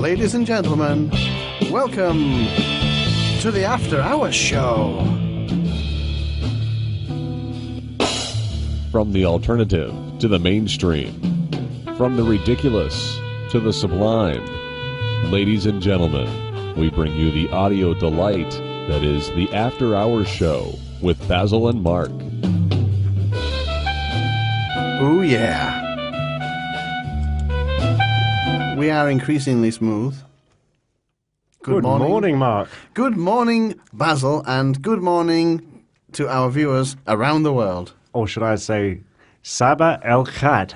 Ladies and gentlemen, welcome to the After Hours Show. From the alternative to the mainstream, from the ridiculous to the sublime, ladies and gentlemen, we bring you the audio delight that is the After Hours Show with Basil and Mark. Ooh, yeah. We are increasingly smooth. Good morning, Mark. Good morning, Basil, and good morning to our viewers around the world. Or should I say, Sabah El Khad.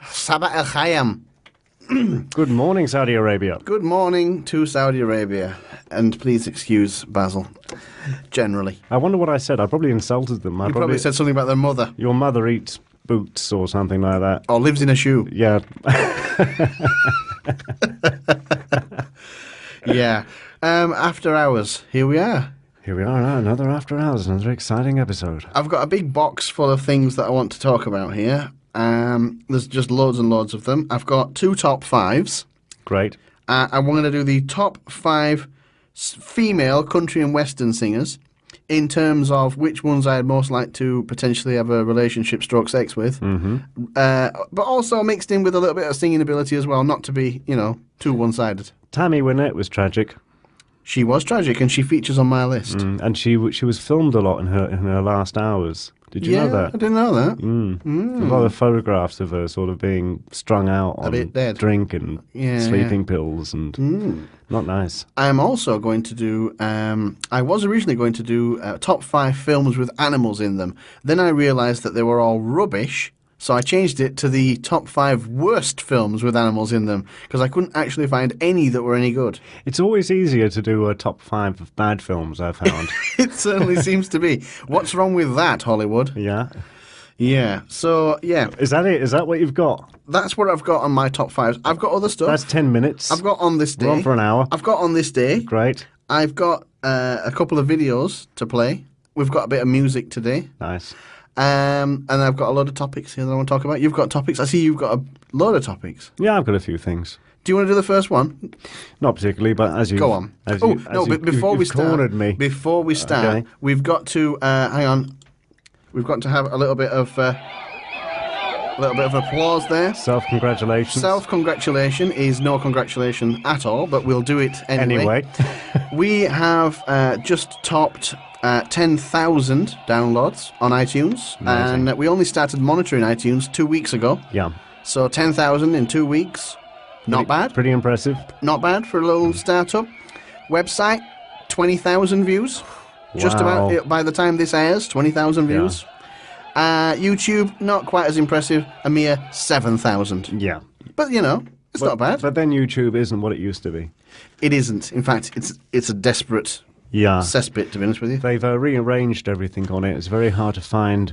Sabah El Khayam. Good morning, Saudi Arabia. Good morning to Saudi Arabia. And please excuse Basil, generally. I wonder what I said. I probably insulted them. You probably said something about their mother. Your mother eats boots or something like that. Or lives in a shoe. Yeah. Yeah. After Hours, here we are. Here we are, another After Hours, another exciting episode. I've got a big box full of things that I want to talk about here. There's just loads and loads of them. I've got 2 top 5s. Great. I'm going to do the top 5 female country and western singers in terms of which ones I'd most like to potentially have a relationship stroke sex with. Mm-hmm. But also mixed in with a little bit of singing ability as well, not to be, too one-sided. Tammy Wynette was tragic. She was tragic, and she features on my list. And she was filmed a lot in her last hours. Did you know that? I didn't know that. A lot of photographs of her sort of being strung out on bit dead. drink and sleeping pills and not nice. I'm also going to do, I was originally going to do top 5 films with animals in them. Then I realised that they were all rubbish, so I changed it to the top 5 worst films with animals in them, because I couldn't actually find any that were any good. It's always easier to do a top 5 of bad films, I've found. It certainly seems to be. What's wrong with that, Hollywood? Yeah. Yeah, so, yeah. Is that it? Is that what you've got? That's what I've got on my top 5s. I've got other stuff. That's 10 minutes. I've got On This Day. We're on for an hour. I've got On This Day. Great. I've got a couple of videos to play. We've got a bit of music today. Nice. And I've got a load of topics here that I want to talk about. You've got topics. I see you've got a load of topics. Yeah, I've got a few things. Do you want to do the first one? Not particularly, but as you go on. But before we start, cornered me. Before we start, okay. We've got to hang on. We've got to have a little bit of applause there. Self-congratulations. Self-congratulation is no congratulation at all, but we'll do it anyway. We have just topped 10,000 downloads on iTunes. Amazing. And we only started monitoring iTunes 2 weeks ago. Yeah. So 10,000 in 2 weeks. Not bad. Pretty impressive. Not bad for a little startup. Website, 20,000 views. Wow. Just about, by the time this airs, 20,000 views. YouTube, not quite as impressive, a mere 7,000. Yeah. But, it's not bad. But then YouTube isn't what it used to be. It isn't. In fact, it's a desperate cesspit, to be honest with you. They've rearranged everything on it. It's very hard to find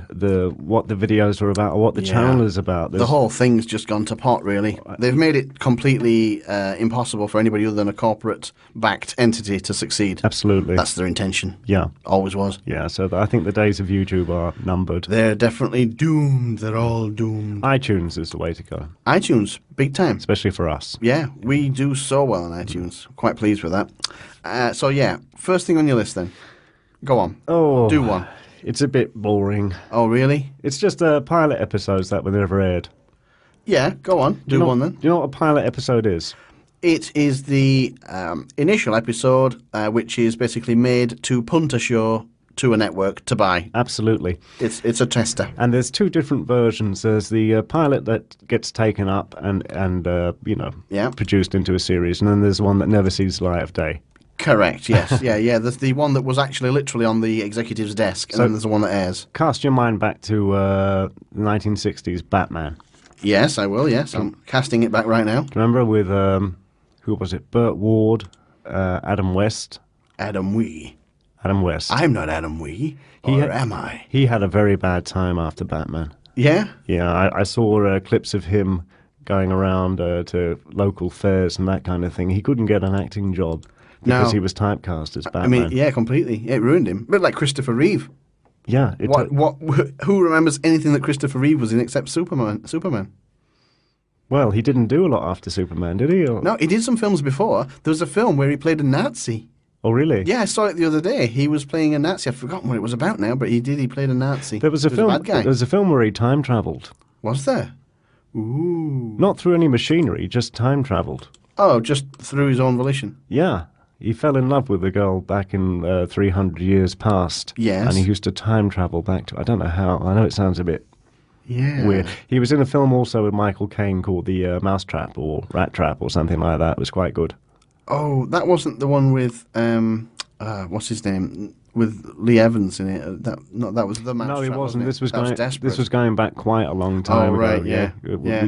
what the videos are about or what the channel is about. The whole thing's just gone to pot, really. They've made it completely impossible for anybody other than a corporate-backed entity to succeed. Absolutely. That's their intention. Yeah. Always was. Yeah, so I think the days of YouTube are numbered. They're definitely doomed. They're all doomed. iTunes is the way to go. iTunes, big time. Especially for us. Yeah, we do so well on iTunes. Quite pleased with that. First thing on your list then. Go on. Oh. Do one. It's a bit boring. Oh, really? It's just pilot episodes that were never aired. Yeah, go on. Do one then. Do you know what a pilot episode is? It is the initial episode, which is basically made to punt a show to a network to buy. Absolutely. It's a tester. And there's 2 different versions. There's the pilot that gets taken up and produced into a series, and then there's one that never sees the light of day. Correct, yes. yeah. There's the one that was actually literally on the executive's desk, and then there's the one that airs. Cast your mind back to the 1960s Batman. Yes, I will, yes. I'm casting it back right now. Remember with, who was it? Burt Ward, Adam West. Adam West. I'm not Adam Wee, am I? He had a very bad time after Batman. Yeah? Yeah, I saw clips of him going around to local fairs and that kind of thing. He couldn't get an acting job because he was typecast as Batman. I mean, yeah, completely. It ruined him. A bit like Christopher Reeve. Yeah. Who remembers anything that Christopher Reeve was in except Superman? Well, he didn't do a lot after Superman, did he? Or... No, he did some films before. There was a film where he played a Nazi. Oh, really? Yeah, I saw it the other day. He was playing a Nazi. I've forgotten what it was about now, but he played a Nazi. There was a He film. a bad guy. There was a film where he time travelled. Was there? Ooh. Not through any machinery, just time travelled. Oh, just through his own volition. Yeah. He fell in love with a girl back in 300 years past. Yes. And he used to time travel back to... I don't know how. I know it sounds a bit Yeah. weird. He was in a film also with Michael Caine called The Mousetrap or Rat Trap or something like that. It was quite good. Oh, that wasn't the one with what's his name? With Lee Evans in it. That was the Mousetrap. No, it wasn't. This was Desperate. this was going back quite a long time ago. Right, yeah.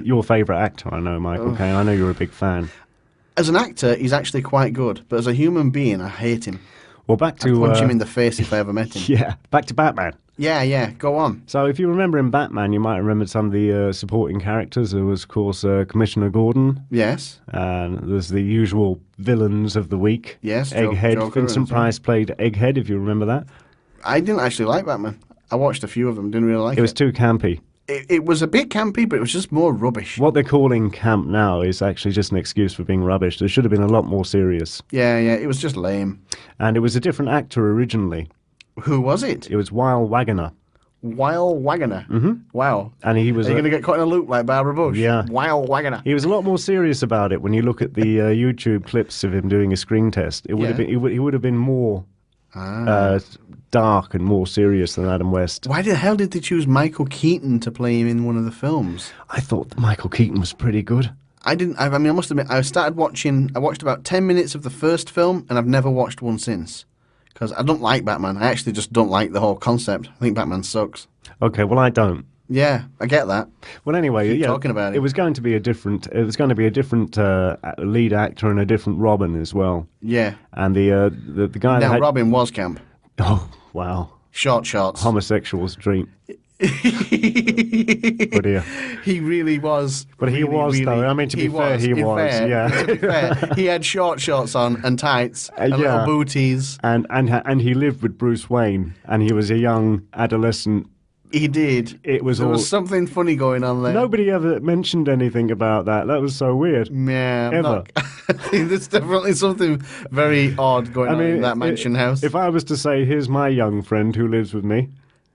Your favourite actor, I know, Michael Caine. I know you're a big fan. As an actor, he's actually quite good, but as a human being, I hate him. Well, back to I'd punch him in the face if I ever met him. Yeah, back to Batman. Yeah, go on. So if you remember in Batman, you might remember some of the supporting characters. There was, of course, Commissioner Gordon. Yes. And there's the usual villains of the week. Yes, Egghead. Joker Vincent Price played Egghead, if you remember that. I didn't actually like Batman. I watched a few of them, didn't really like it. It was too campy. It was a bit campy, but it was just more rubbish. What they're calling camp now is actually just an excuse for being rubbish. There should have been a lot more serious. Yeah, it was just lame. And it was a different actor originally. Who was it? It was Weil Wagner. Weil Wagner. Mm-hmm. Wow. And he was... Are you going to get caught in a loop like Barbara Bush? Yeah. Weil Wagner. He was a lot more serious about it when you look at the YouTube clips of him doing a screen test. It would have been, he would have been more dark and more serious than Adam West. Why the hell did they choose Michael Keaton to play him in one of the films? I thought that Michael Keaton was pretty good. I must admit, I watched about 10 minutes of the first film, and I've never watched one since. Because I don't like Batman. I actually just don't like the whole concept. I think Batman sucks. Okay, well, I don't. Yeah, I get that. Well, anyway, talking about it. It was going to be a different. It was going to be a different lead actor and a different Robin as well. Yeah. And the guy. Now Robin was camp. Oh wow! Short shorts. Homosexual's dream. Oh dear. He really was. But he was, though. I mean, to be fair, he was. Yeah. To be fair, he had short shorts on and tights and little booties. And he lived with Bruce Wayne, and he was a young adolescent. He did. There was something funny going on there. Nobody ever mentioned anything about that. That was so weird. Yeah. Ever. There's definitely something very odd going on in that mansion house. If I was to say, here's my young friend who lives with me.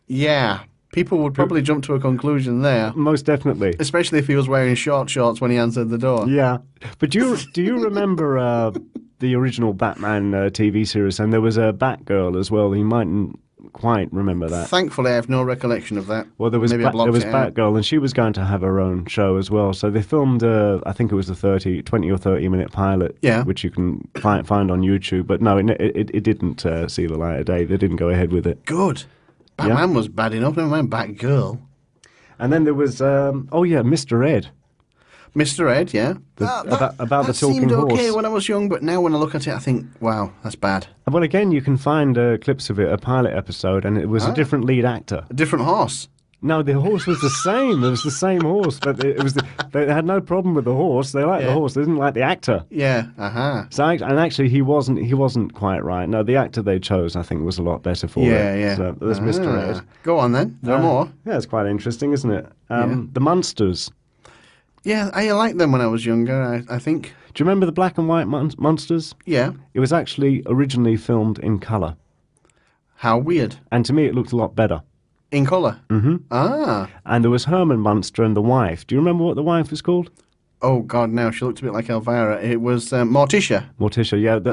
Yeah. People would probably jump to a conclusion there. Most definitely. Especially if he was wearing short shorts when he answered the door. Yeah. But do you remember the original Batman TV series? And there was a Batgirl as well. You mightn't quite remember that. Thankfully, I have no recollection of that. Well, there was Batgirl, and she was going to have her own show as well. So they filmed, I think it was a 20 or 30-minute pilot, which you can find on YouTube. But no, it didn't see the light of day. They didn't go ahead with it. Good. Batman was bad enough, never mind Batgirl. And then there was, Mr. Ed. Mr. Ed, yeah. About the talking horse. That seemed okay when I was young, but now when I look at it, I think, wow, that's bad. Well, again, you can find clips of it, a pilot episode, and it was a different lead actor. A different horse? No, the horse was the same. It was the same horse, but they had no problem with the horse. They liked the horse. They didn't like the actor. Yeah, So, and actually, he wasn't quite right. No, the actor they chose, I think, was a lot better for it. Yeah. So there's Mr. Ed. Go on then. There are more. Yeah, it's quite interesting, isn't it? The Munsters. Yeah, I liked them when I was younger, I think. Do you remember the black and white Munsters? Yeah. It was actually originally filmed in colour. How weird. And to me, it looked a lot better. In colour? Mm-hmm. Ah. And there was Herman Munster and the wife. Do you remember what the wife was called? Oh, God, no. She looked a bit like Elvira. It was Morticia. Morticia, yeah. That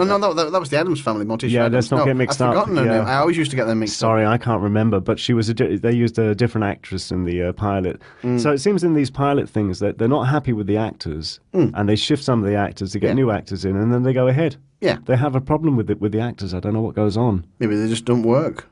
was the Addams family, Morticia. Yeah, Addams. let's not get mixed up. I've forgotten her name. I always used to get them mixed up. Sorry, I can't remember. But she was they used a different actress in the pilot. So it seems in these pilot things that they're not happy with the actors. And they shift some of the actors to get new actors in, and then they go ahead. Yeah. They have a problem with the actors. I don't know what goes on. Maybe they just don't work.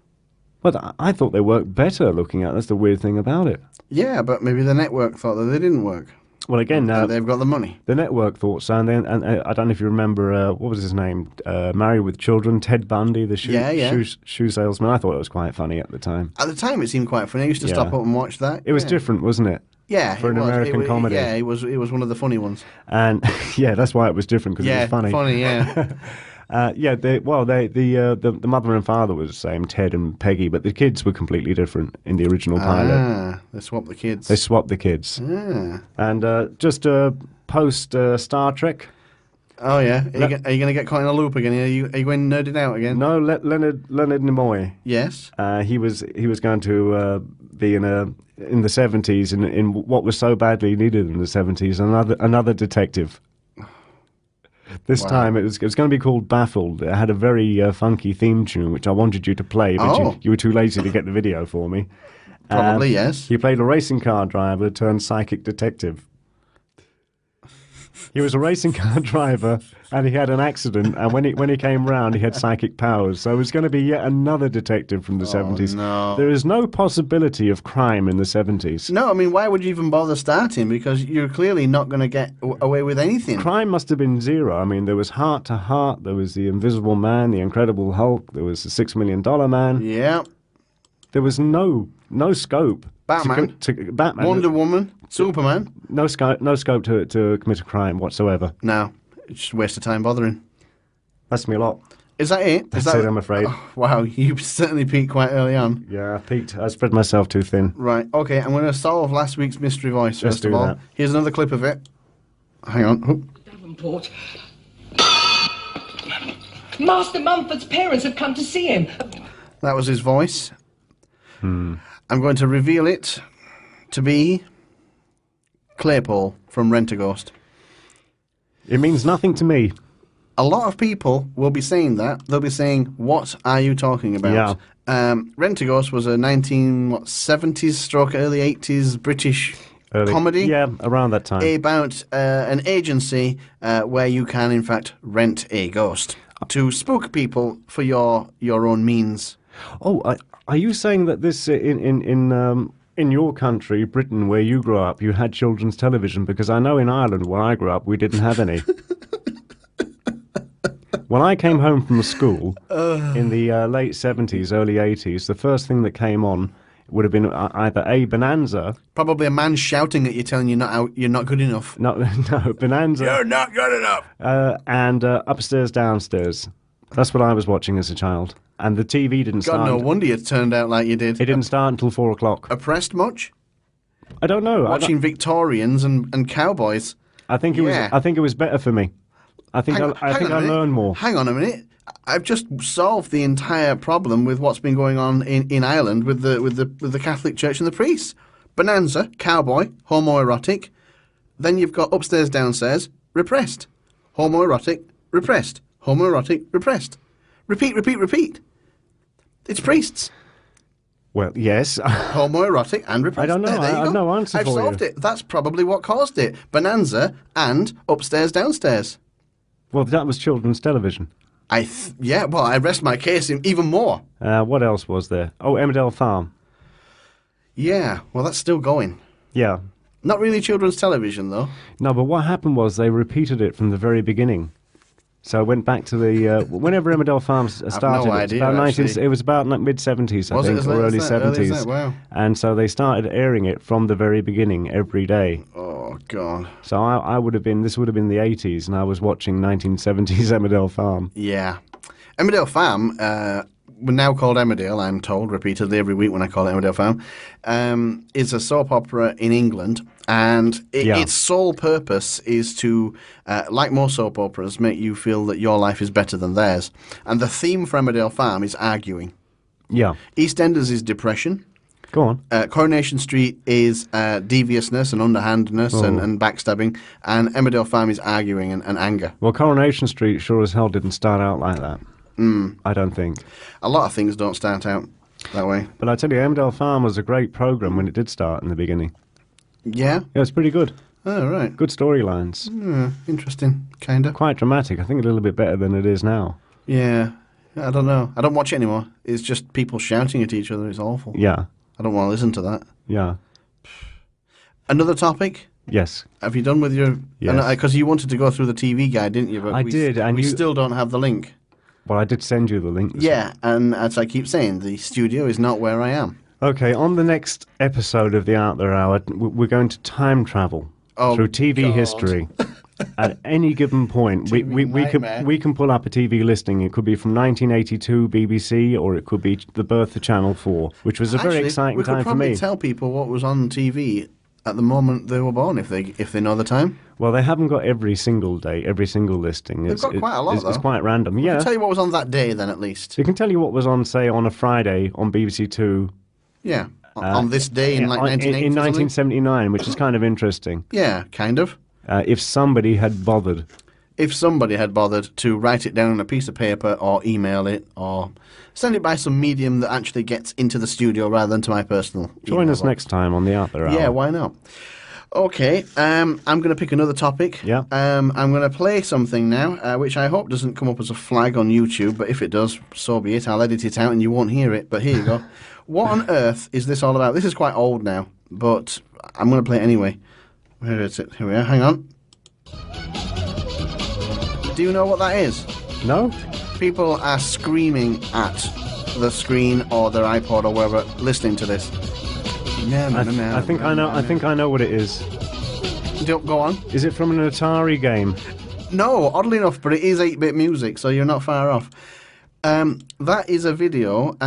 But I thought they worked better looking at it. That's the weird thing about it. Yeah, but maybe the network thought that they didn't work. Well, again, they've got the money. The network thought so, and I don't know if you remember, what was his name? Married with Children, Ted Bundy, the shoe salesman. I thought it was quite funny at the time. At the time, it seemed quite funny. I used to stop up and watch that. It was different, wasn't it? Yeah, for an American comedy. Yeah, it was one of the funny ones. And yeah, that's why it was different, because it was funny. Funny, yeah. The mother and father was the same, Ted and Peggy, but the kids were completely different in the original pilot. They swapped the kids. They swapped the kids. And just post Star Trek. Oh yeah, are you going to get caught in a loop again? Are you going nerded out again? No, Leonard Nimoy. Yes. He was going to be in the 70s in what was so badly needed in the 70s. Another detective. This time it was going to be called Baffled. It had a very funky theme tune which I wanted you to play, but you were too lazy to get the video for me. Probably yes. He played a racing car driver turned psychic detective. He was a racing car driver, and he had an accident. And when he came round, he had psychic powers. So it was going to be yet another detective from the 70s. No. There is no possibility of crime in the 70s. No, I mean, why would you even bother starting? Because you're clearly not going to get away with anything. Crime must have been zero. I mean, there was Heart to Heart. There was the Invisible Man, the Incredible Hulk. There was the $6 Million Man. Yeah. There was no scope. Batman. Batman. Wonder Woman. Superman. No scope to commit a crime whatsoever. No. It's just a waste of time bothering. That's me a lot. Is that it? That's it, I'm afraid. Oh, wow, you certainly peaked quite early on. Yeah, I peaked. I spread myself too thin. Right, okay, I'm going to solve last week's mystery voice first of all. That. Here's another clip of it. Hang on. Oh. Davenport. Master Mumford's parents have come to see him. That was his voice. I'm going to reveal it to be Claypole from Rent-A-Ghost. It means nothing to me. A lot of people will be saying that. They'll be saying, what are you talking about? Yeah. Rent-A-Ghost was a 1970s stroke early 80s British comedy. Yeah, around that time. About an agency where you can, in fact, rent a ghost to spook people for your own means. Oh, are you saying that this in your country, Britain, where you grew up, you had children's television? Because I know in Ireland, where I grew up, we didn't have any. When I came home from school in the late 70s, early 80s, the first thing that came on would have been either A, Bonanza. Probably a man shouting at you, telling you you're not good enough. No, Bonanza. You're not good enough. And Upstairs, Downstairs. That's what I was watching as a child. And the TV didn't start. God, no wonder you turned out like you did. It didn't start until 4 o'clock. Oppressed much? I don't know. Watching Victorians and cowboys. I think it was better for me. I think I learned more. Hang on a minute. I've just solved the entire problem with what's been going on in Ireland with the Catholic Church and the priests. Bonanza, cowboy, homoerotic. Then you've got upstairs, downstairs, repressed. Homoerotic, repressed. Homoerotic, repressed. Repeat, repeat, repeat. It's priests. Well, yes. Homoerotic and repressed. I don't know. I have no answer for you. I've solved it. That's probably what caused it. Bonanza and upstairs, downstairs. Well, that was children's television. Well, I rest my case even more. What else was there? Oh, Emmerdale Farm. Yeah, well, that's still going. Yeah. Not really children's television, though. No, but what happened was they repeated it from the very beginning. So I went back to the whenever Emmerdale Farm started. No idea, it was about mid-70s, I think, or early 70s. Wow. And so they started airing it from the very beginning every day. Oh God. So this would have been the 80s, and I was watching 1970s Emmerdale Farm. Yeah. Emmerdale Farm, we're now called Emmerdale, I'm told repeatedly every week when I call it Emmerdale Farm, is a soap opera in England. And its sole purpose is to, like most soap operas, make you feel that your life is better than theirs. And the theme for Emmerdale Farm is arguing. Yeah. EastEnders is depression. Go on. Coronation Street is deviousness and underhandedness and backstabbing. And Emmerdale Farm is arguing and anger. Well, Coronation Street sure as hell didn't start out like that. I don't think. A lot of things don't start out that way. But I tell you, Emmerdale Farm was a great programme when it did start in the beginning. Yeah? Yeah, it's pretty good. Oh, right. Good storylines. Interesting, kind of. Quite dramatic. I think a little bit better than it is now. Yeah. I don't know. I don't watch it anymore. It's just people shouting at each other. It's awful. Yeah. I don't want to listen to that. Yeah. Another topic? Yes. Have you done with your... Yes. Because you wanted to go through the TV guide, didn't you? But I did. And we still don't have the link. Well, I did send you the link. Yeah, and as I keep saying, the studio is not where I am. Okay, on the next episode of the Out There Hour, we're going to time travel through TV history. At any given point, we can pull up a TV listing. It could be from 1982 BBC, or it could be the birth of Channel 4, which was a very exciting time for me. We could probably tell people what was on TV at the moment they were born, if they know the time. Well, they haven't got every single day, every single listing. They've got quite a lot, though. It's quite random, yeah. I can tell you what was on that day, then, at least. They can tell you what was on, say, on a Friday on BBC Two. Yeah, on this day in, like, 1980 in 1979, which is kind of interesting. Yeah, kind of. If somebody had bothered. If somebody had bothered to write it down on a piece of paper or email it or send it by some medium that actually gets into the studio rather than to my personal Join us next time on the Out There Hour. Yeah, why not? Okay, I'm going to pick another topic. Yeah. I'm going to play something now, which I hope doesn't come up as a flag on YouTube, but if it does, so be it. I'll edit it out and you won't hear it, but here you go. What on earth is this all about? This is quite old now, but I'm going to play it anyway. Where is it? Here we are. Hang on. Do you know what that is? No. People are screaming at the screen or their iPod or wherever listening to this. I think I know what it is. Go on. Is it from an Atari game? No, oddly enough, but it is 8-bit music, so you're not far off. That is a video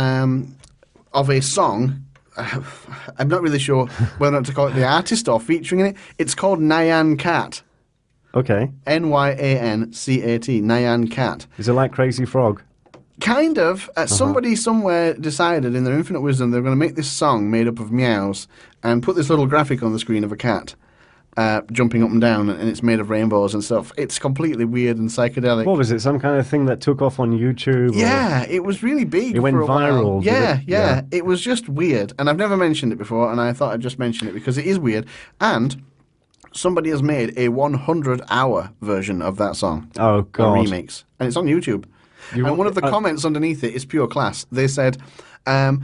of a song. I'm not really sure whether or not to call it the artist or featuring in it. It's called Nyan Cat. Okay. Nyancat. Nyan Cat. Is it like Crazy Frog? Kind of. Somebody somewhere decided in their infinite wisdom they were going to make this song made up of meows and put this little graphic on the screen of a cat jumping up and down, and it's made of rainbows and stuff. It's completely weird and psychedelic. What was it? Some kind of thing that took off on YouTube? Yeah, it was really big. It went viral. Yeah. It was just weird. And I've never mentioned it before, and I thought I'd just mention it because it is weird. And somebody has made a 100-hour version of that song. Oh, God. A remix. And it's on YouTube. And one of the comments underneath it is pure class. They said, can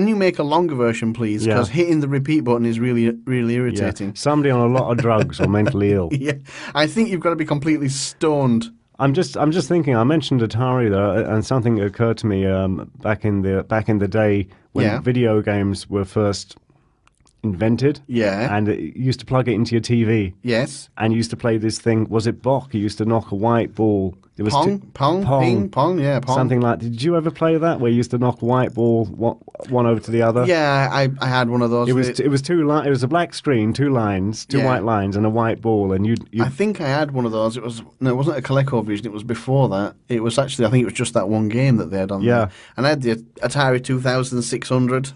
you make a longer version, please? Because hitting the repeat button is really, really irritating. Yeah. Somebody on a lot of drugs or mentally ill. Yeah, I think you've got to be completely stoned. I'm just thinking. I mentioned Atari there, and something occurred to me back in the day when video games were first invented. Yeah. And you used to plug it into your TV. Yes. And you used to play this thing. Was it Bok? You used to knock a white ball. It was pong, ping, pong, yeah, pong. Something like. Did you ever play that where you used to knock a white ball one over to the other? Yeah, I had one of those. It was two lines. It was a black screen, two lines, two white lines, and a white ball. And you. I think I had one of those. It wasn't a ColecoVision. It was before that. It was actually. I think it was just that one game that they had on. Yeah. There. And I had the Atari 2600.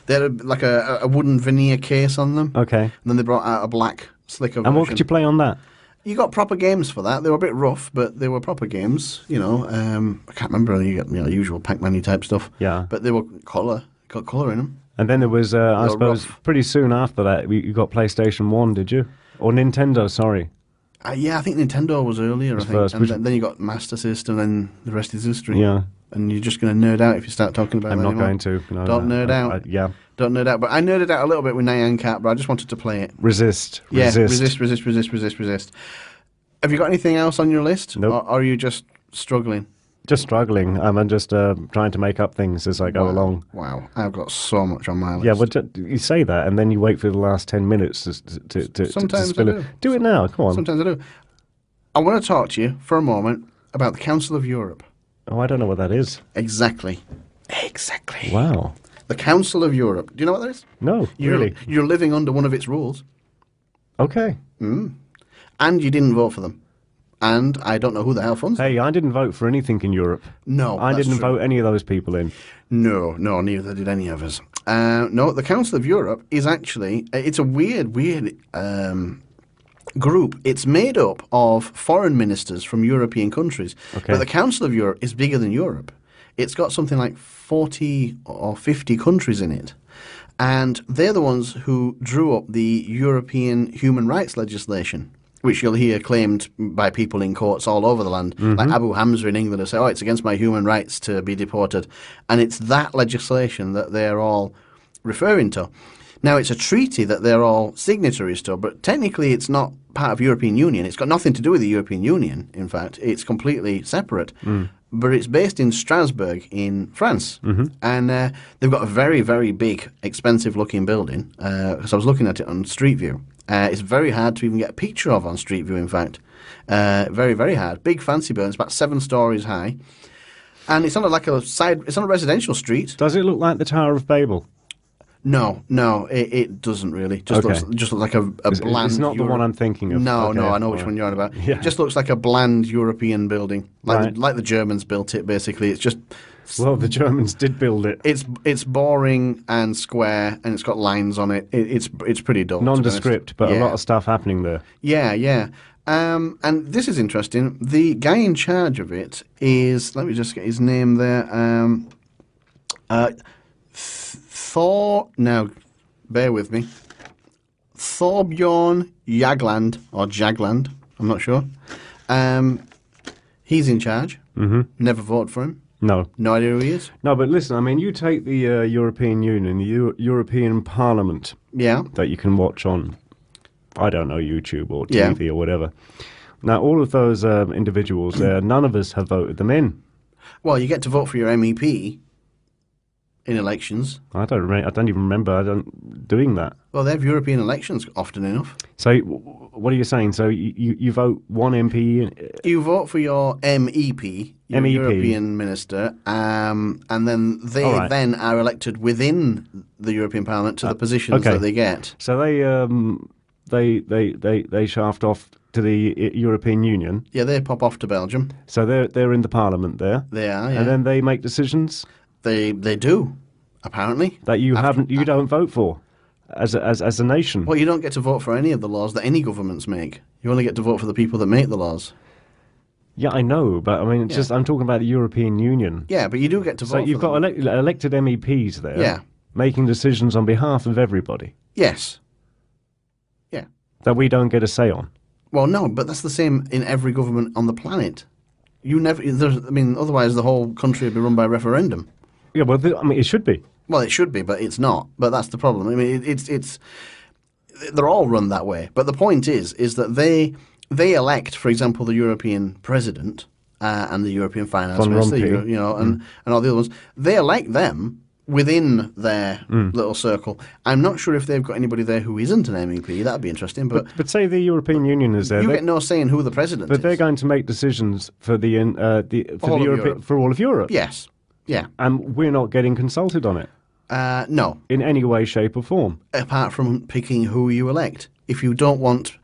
They had like a wooden veneer case on them. Okay. And then they brought out a black slicker version. And what could you play on that? You got proper games for that. They were a bit rough, but they were proper games. I can't remember. You got usual Pac-Man type stuff. Yeah. But they were got colour in them. And then there was, I suppose, pretty soon after that, you got PlayStation 1, did you? Or Nintendo, sorry. Yeah, I think Nintendo was earlier, I think. First, and then you got Master System, and the rest is history. Yeah. And you're just going to nerd out if you start talking about it. I'm not anymore. going to. No, Don't nerd out. Yeah. Don't nerd out. But I nerded out a little bit with Nyan Cat, but I just wanted to play it. Resist. Yeah, resist. Have you got anything else on your list? Nope. Or are you just struggling? Just struggling. I'm just trying to make up things as I go along. Wow. I've got so much on my list. Yeah, well, you say that, and then you wait for the last 10 minutes to Sometimes spill I do. it. Do it now. Come on. Sometimes I do. I want to talk to you for a moment about the Council of Europe. Oh, I don't know what that is. Exactly. Wow. The Council of Europe. Do you know what that is? No, really. You're living under one of its rules. Okay. And you didn't vote for them. And I don't know who the hell funds them. Hey, I didn't vote for anything in Europe. No, I that's didn't true. vote any of those people in. No, neither did any of us. No, the Council of Europe is actually, it's a weird group. It's made up of foreign ministers from European countries. Okay. But the Council of Europe is bigger than Europe. It's got something like 40 or 50 countries in it. And they're the ones who drew up the European human rights legislation, which you'll hear claimed by people in courts all over the land. Like Abu Hamza in England will say, it's against my human rights to be deported. And it's that legislation that they're all referring to. Now, it's a treaty that they're all signatories to, but technically it's not part of European Union. It's got nothing to do with the European Union, in fact. It's completely separate. But it's based in Strasbourg in France. And they've got a very, very big, expensive-looking building, because I was looking at it on Street View. It's very hard to even get a picture of on Street View, in fact. Very, very hard. Big fancy building. It's about 7 stories high. And it's on it's on a residential street. Does it look like the Tower of Babel? No, it doesn't really. Just looks like a bland... It's not the one I'm thinking of. No, okay, I know which one you're on about. Yeah. It just looks like a bland European building. Like the Germans built it, basically. It's just... Well, the Germans did build it. It's boring and square, and it's got lines on it. It's pretty dull. Nondescript, but a lot of stuff happening there. Yeah. And this is interesting. The guy in charge of it is... Let me just get his name there. Now, bear with me. Thorbjorn Jagland, or Jagland, I'm not sure. He's in charge. Mm-hmm. Never voted for him. No idea who he is. No, but listen, I mean, you take the European Union, the European Parliament, that you can watch on, I don't know, YouTube or TV or whatever. Now, all of those individuals there, none of us have voted them in. Well, you get to vote for your MEP in elections. I don't even remember doing that. Well, they have European elections often enough. So, what are you saying? So, you vote one MP? You vote for your MEP, your European minister, and then they then are elected within the European Parliament to the positions that they get. So they shaft off to the European Union. Yeah, they pop off to Belgium. So they're in the Parliament there. They are, yeah. And then they make decisions. They do, apparently. That you don't vote for as a nation. Well, you don't get to vote for any of the laws that any governments make. You only get to vote for the people that make the laws. Yeah, I know, but I mean, I'm talking about the European Union. Yeah, but you do get to vote. So you've got elected MEPs there, making decisions on behalf of everybody. Yes. Yeah. That we don't get a say on. Well, no, but that's the same in every government on the planet. Otherwise the whole country would be run by referendum. Yeah, well, it should be. Well, it should be, but it's not. But that's the problem. I mean, it's they're all run that way. But the point is that they elect, for example, the European president and the European finance minister, and all the other ones. They elect them within their little circle. I'm not sure if they've got anybody there who isn't an MEP. That'd be interesting. But say the European Union is there. You get no say in who the president is. But they're going to make decisions for for all of Europe. Yes. Yeah. And we're not getting consulted on it. No. In any way, shape or form. Apart from picking who you elect. If you don't want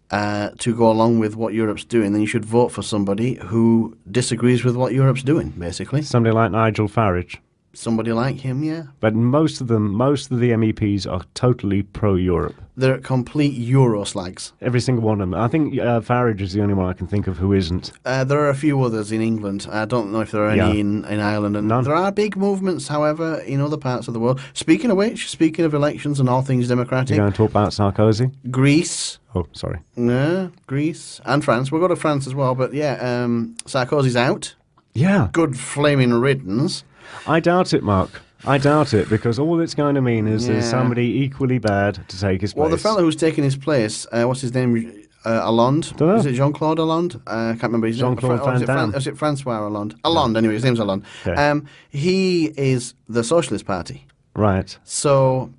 to go along with what Europe's doing, then you should vote for somebody who disagrees with what Europe's doing, basically. Somebody like Nigel Farage. Somebody like him, yeah. But most of the MEPs are totally pro-Europe. They're complete Euro slags. Every single one of them. I think Farage is the only one I can think of who isn't. There are a few others in England. I don't know if there are any in Ireland. And none. There are big movements, however, in other parts of the world. Speaking of which, speaking of elections and all things democratic... You're going to talk about Sarkozy? Greece. Oh, sorry. Yeah, Greece. And France. We'll go to France as well. But yeah, Sarkozy's out. Yeah. Good flaming riddance. I doubt it, Mark. I doubt it, because all it's going to mean is there's somebody equally bad to take his place. Well, the fellow who's taking his place, what's his name? Hollande? Dunno. Is it Jean-Claude Hollande? I can't remember his name. Jean-Claude Van Damme. Is it Francois Hollande? Hollande, anyway, his name's Hollande. Okay. He is the Socialist Party. Right. So,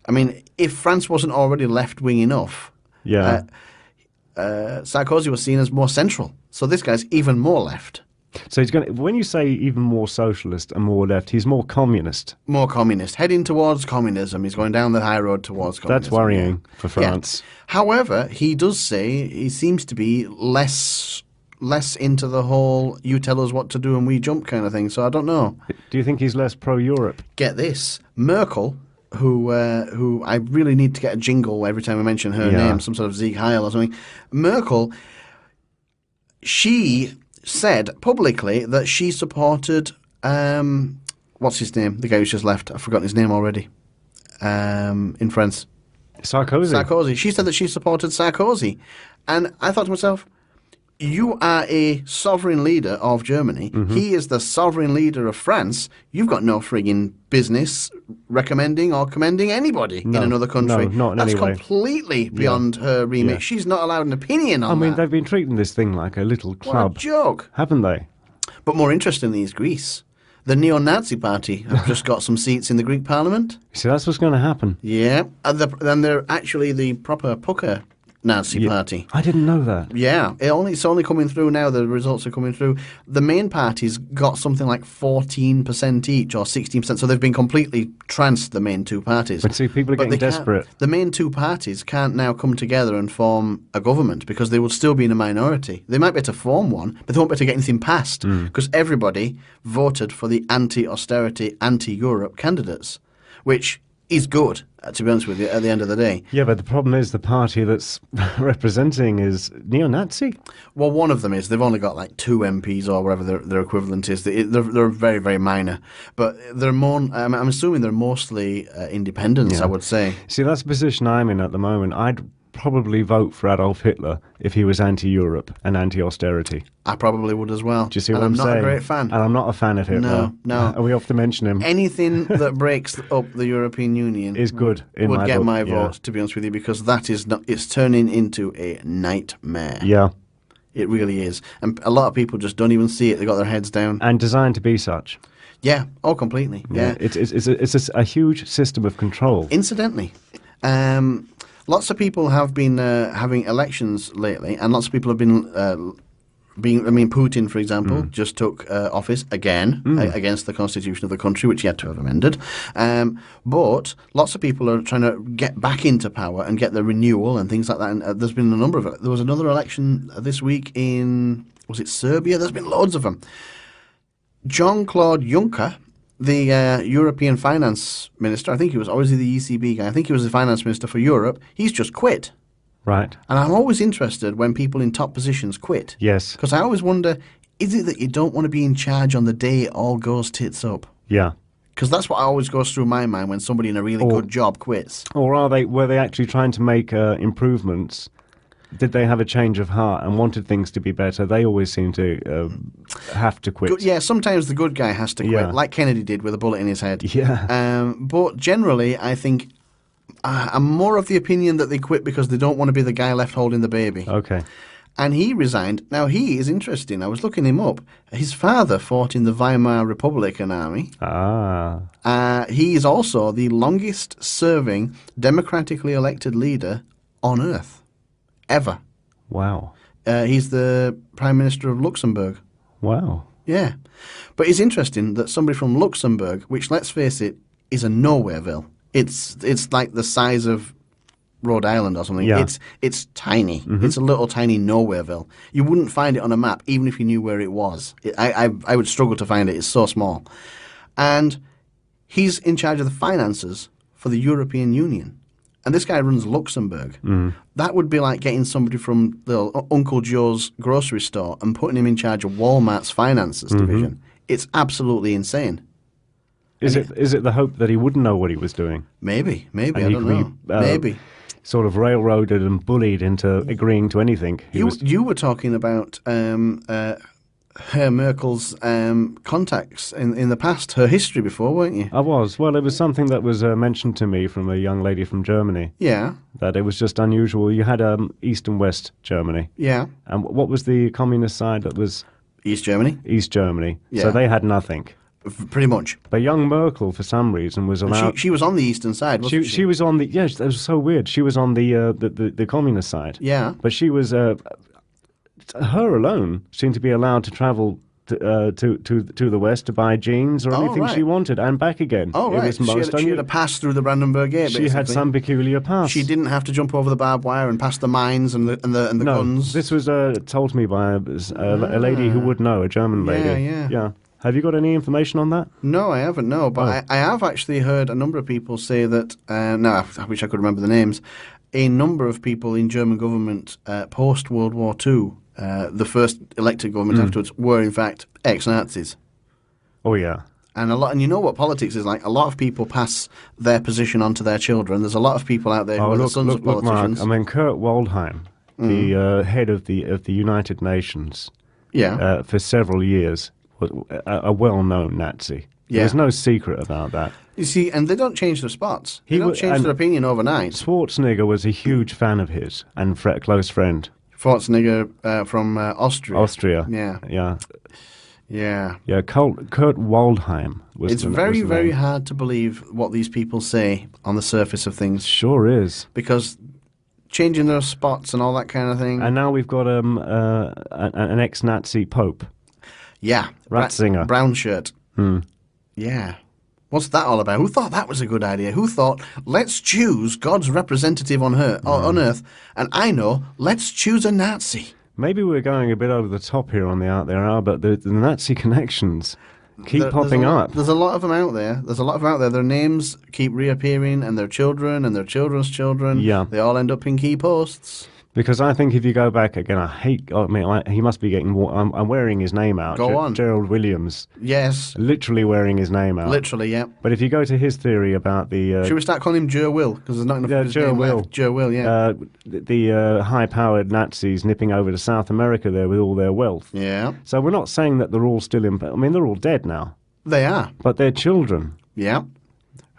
I mean, if France wasn't already left-wing enough, Sarkozy was seen as more central. So this guy's even more left. So he's going. When you say even more socialist and more left, he's more communist. More communist, heading towards communism. He's going down the high road towards communism. That's worrying for France. Yeah. However, he does say he seems to be less into the whole "you tell us what to do and we jump" kind of thing. So I don't know. Do you think he's less pro-Europe? Get this, Merkel, who I really need to get a jingle every time I mention her name, some sort of Sieg Heil or something. Merkel, she said publicly that she supported what's his name? The guy who's just left. I've forgotten his name already. In France. Sarkozy. She said that she supported Sarkozy. And I thought to myself, you are a sovereign leader of Germany. Mm-hmm. He is the sovereign leader of France. You've got no frigging business recommending or commending anybody in another country. No, not in That's any way. Completely beyond her remit. Yeah. She's not allowed an opinion on that. I mean, they've been treating this thing like a little club. What a joke. Haven't they? But more interestingly is Greece. The neo-Nazi party have just got some seats in the Greek parliament. See, that's what's going to happen. Yeah, and they're actually the proper pucker Nazi party. I didn't know that. Yeah, it's only coming through now. The results are coming through. The main parties got something like 14% each or 16%, so they've been completely tranced, the main two parties. But see, people are getting desperate. The main two parties can't now come together and form a government because they would still be in a minority. They might be able to form one, but they won't be able to get anything passed because everybody voted for the anti-austerity, anti-Europe candidates, which is good, to be honest with you, at the end of the day. Yeah, but the problem is the party that's representing is neo-Nazi. Well, one of them is. They've only got like 2 MPs or whatever their equivalent is. They're very, very minor. But they're more, I'm assuming they're mostly independents, I would say. See, that's the position I'm in at the moment. I'd probably vote for Adolf Hitler if he was anti-Europe and anti-austerity. I probably would as well. Do you see what I'm saying? I'm not a great fan. And I'm not a fan of Hitler. No. And we have to mention him. Anything that breaks up the European Union is good would get my vote, to be honest with you, because that is not, it's turning into a nightmare. Yeah. It really is. And a lot of people just don't even see it. They got their heads down. And designed to be such. Yeah. Oh, completely. Yeah. It's a huge system of control. Incidentally, lots of people have been having elections lately, and lots of people have been Putin, for example, just took office again against the constitution of the country, which he had to have amended. But lots of people are trying to get back into power and get the renewal and things like that. And there's been a number of it. There was another election this week in, was it Serbia? There's been loads of them. Jean-Claude Juncker, the European finance minister, I think he was obviously the ECB guy, I think he was the finance minister for Europe, he's just quit. Right. And I'm always interested when people in top positions quit. Yes. Because I always wonder, is it that you don't want to be in charge on the day it all goes tits up? Yeah. Because that's what always goes through my mind when somebody in a really good job quits. Or were they actually trying to make improvements? Did they have a change of heart and wanted things to be better? They always seem to have to quit. Yeah, sometimes the good guy has to quit, like Kennedy did with a bullet in his head. Yeah. But generally, I think I'm more of the opinion that they quit because they don't want to be the guy left holding the baby. Okay. And he resigned. Now, he is interesting. I was looking him up. His father fought in the Weimar Republican Army. He is also the longest-serving democratically elected leader on Earth, ever. Wow. He's the Prime Minister of Luxembourg. Wow. Yeah. But it's interesting that somebody from Luxembourg, which, let's face it, is a nowhereville. It's like the size of Rhode Island or something. Yeah. It's tiny. It's a little tiny nowhereville. You wouldn't find it on a map, even if you knew where it was. I would struggle to find it. It's so small. And he's in charge of the finances for the European Union. And this guy runs Luxembourg. That would be like getting somebody from the Uncle Joe's grocery store and putting him in charge of Walmart's finances division. It's absolutely insane. Is it the hope that he wouldn't know what he was doing? Maybe. I don't know. Maybe. Sort of railroaded and bullied into agreeing to anything. You were talking about Herr Merkel's contacts in the past, her history before, weren't you? I was. Well, it was something that was mentioned to me from a young lady from Germany. Yeah. That it was just unusual. You had East and West Germany. Yeah. And what was the communist side that was? East Germany. East Germany. Yeah. So they had nothing. Pretty much. But young Merkel, for some reason, was allowed. She was on the eastern side, wasn't she? She was on the. Yeah, that was so weird. She was on the communist side. Yeah. But she was. Her alone seemed to be allowed to travel to the west to buy jeans or anything she wanted and back again. Oh, right. She had a pass through the Brandenburg Gate. She had some peculiar pass. She didn't have to jump over the barbed wire and past the mines and the guns. This was told to me by a lady who would know, a German lady. Yeah. Have you got any information on that? No, I haven't, no. But I have actually heard a number of people say that, I wish I could remember the names, a number of people in German government post-World War II, the first elected government afterwards, were in fact ex-Nazis. Oh, yeah. And you know what politics is like. A lot of people pass their position on to their children. There's a lot of people out there who are the sons of politicians. Mark, I mean, Kurt Waldheim, the head of the United Nations, for several years, a well-known Nazi. There's no secret about that. You see, and they don't change their spots. They don't change their opinion overnight. Schwarzenegger was a huge fan of his and close friend. Schwarzenegger from Austria. Austria. Yeah. Yeah. Yeah, Kurt Waldheim was. It's very, very hard to believe what these people say on the surface of things. Sure is. Because changing those spots and all that kind of thing. And now we've got an ex-Nazi Pope. Yeah. Ratzinger. Brown shirt. Yeah. What's that all about? Who thought that was a good idea? Who thought, let's choose God's representative on Earth, and I know, let's choose a Nazi. Maybe we're going a bit over the top here on the Out There Hour, but the Nazi connections keep popping up. There's a lot of them out there. Their names keep reappearing, and their children and their children's children. Yeah. They all end up in key posts. Because I think if you go back again, he must be getting. I'm wearing his name out. Go on. Gerald Williams. Yes. Literally wearing his name out. Literally, yeah. But if you go to his theory about the. Should we start calling him Joe Will? Because there's not enough of his name left. Joe Will, yeah. The high-powered Nazis nipping over to South America there with all their wealth. Yeah. So we're not saying that they're all still in. I mean, they're all dead now. They are. But their children. Yeah.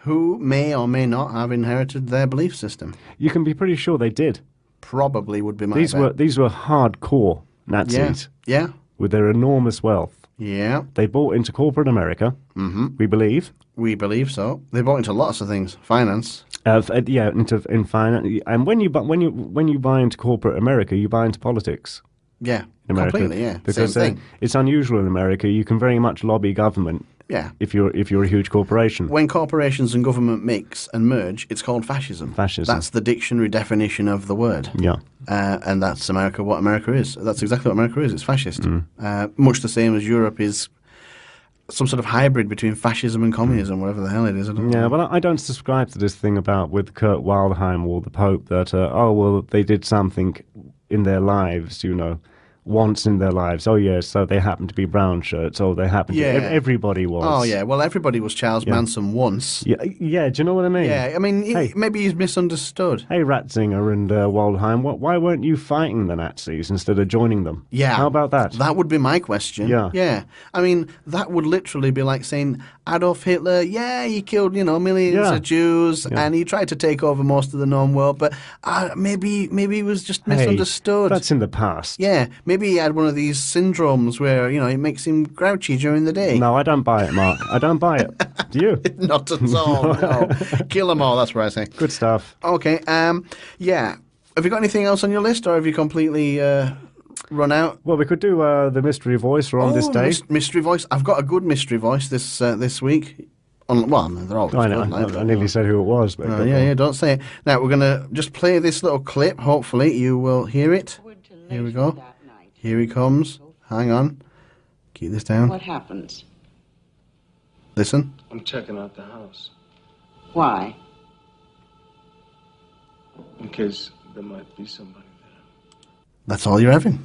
Who may or may not have inherited their belief system. You can be pretty sure they did. Probably would be my bet. These were hardcore Nazis. Yeah. With their enormous wealth. Yeah. They bought into corporate America. We believe. We believe so. They bought into lots of things. Finance. In finance. And when you buy into corporate America, you buy into politics. Yeah. In America. Completely. Yeah. Because Same thing. It's unusual in America. You can very much lobby government. Yeah. If you're a huge corporation. When corporations and government mix and merge, it's called fascism. Fascism. That's the dictionary definition of the word. Yeah. And that's America, what America is. That's exactly what America is. It's fascist. Much the same as Europe is some sort of hybrid between fascism and communism, whatever the hell it is. I don't know. But I don't subscribe to this thing about with Kurt Waldheim or the Pope that, they did something in their lives, once in their lives. Oh, yes, so they happen to be brown shirts. Oh, they happen to... Everybody was. Oh, yeah. Well, everybody was Charles Manson once. Yeah, do you know what I mean? Yeah, I mean, maybe he's misunderstood. Hey, Ratzinger and Waldheim, why weren't you fighting the Nazis instead of joining them? Yeah. How about that? That would be my question. Yeah. Yeah. I mean, that would literally be like saying Adolf Hitler, he killed, millions of Jews, and he tried to take over most of the known world, but maybe he was just misunderstood. That's in the past. Yeah. Maybe he had one of these syndromes where, it makes him grouchy during the day. No, I don't buy it, Mark. I don't buy it. Do you? Not at all, no. Kill them all, that's what I say. Good stuff. Okay, yeah. Have you got anything else on your list, or have you completely run out? Well, we could do the mystery voice on this day. Mystery voice. I've got a good mystery voice this week. They're all I know. I nearly said who it was. But don't say it. Now, we're going to just play this little clip. Hopefully, you will hear it. Here we go. Here he comes. Hang on. Keep this down. What happens? Listen. I'm checking out the house. Why? In case there might be somebody there. That's all you're having.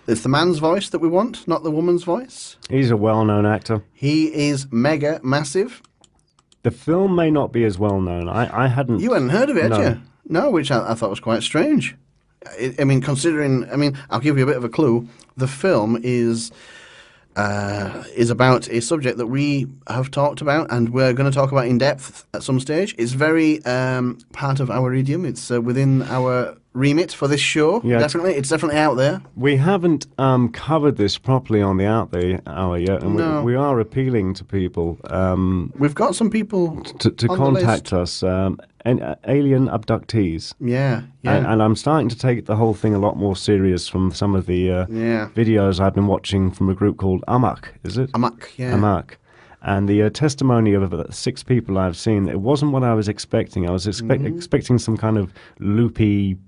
It's the man's voice that we want, not the woman's voice. He's a well-known actor. He is mega massive. The film may not be as well-known. I hadn't... You hadn't heard of it, had you? No, which I thought was quite strange. I'll give you a bit of a clue. The film is about a subject that we have talked about and we're going to talk about in depth at some stage. It's very part of our idiom. It's within our remit for this show. Yeah, definitely. It's definitely out there. We haven't covered this properly on the Out There Hour yet, and we are appealing to people. We've got some people to contact us. Alien abductees. Yeah. And I'm starting to take the whole thing a lot more serious from some of the videos I've been watching from a group called AMACH, is it? AMACH, yeah. AMACH. And the testimony of 6 people I've seen, it wasn't what I was expecting. I was expecting some kind of loopy,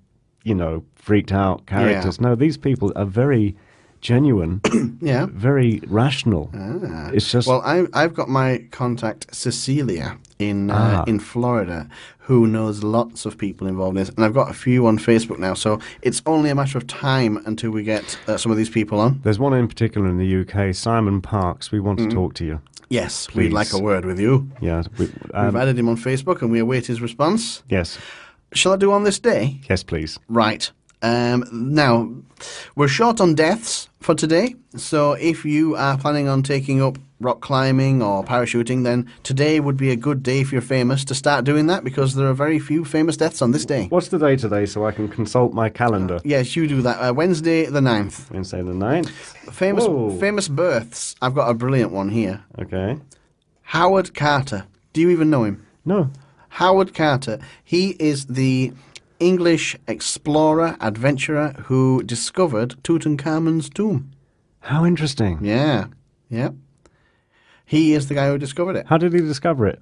freaked out characters. Yeah. No, these people are very genuine, very rational. It's just... Well, I've got my contact Cecilia in Florida, who knows lots of people involved in this, and I've got a few on Facebook now, so it's only a matter of time until we get some of these people on. There's one in particular in the UK, Simon Parks. We want to talk to you. Yes, please. We'd like a word with you. Yeah, we've added him on Facebook, and we await his response. Yes. Shall I do on this day? Yes, please. Right. Now, we're short on deaths for today, so if you are planning on taking up rock climbing or parachuting, then today would be a good day if you're famous to start doing that, because there are very few famous deaths on this day. What's the day today so I can consult my calendar? Yes, you do that. Wednesday the 9th. Wednesday the 9th. Famous births. I've got a brilliant one here. Okay. Howard Carter. Do you even know him? No. Howard Carter. He is the English explorer, adventurer who discovered Tutankhamun's tomb. How interesting. Yeah. He is the guy who discovered it. How did he discover it?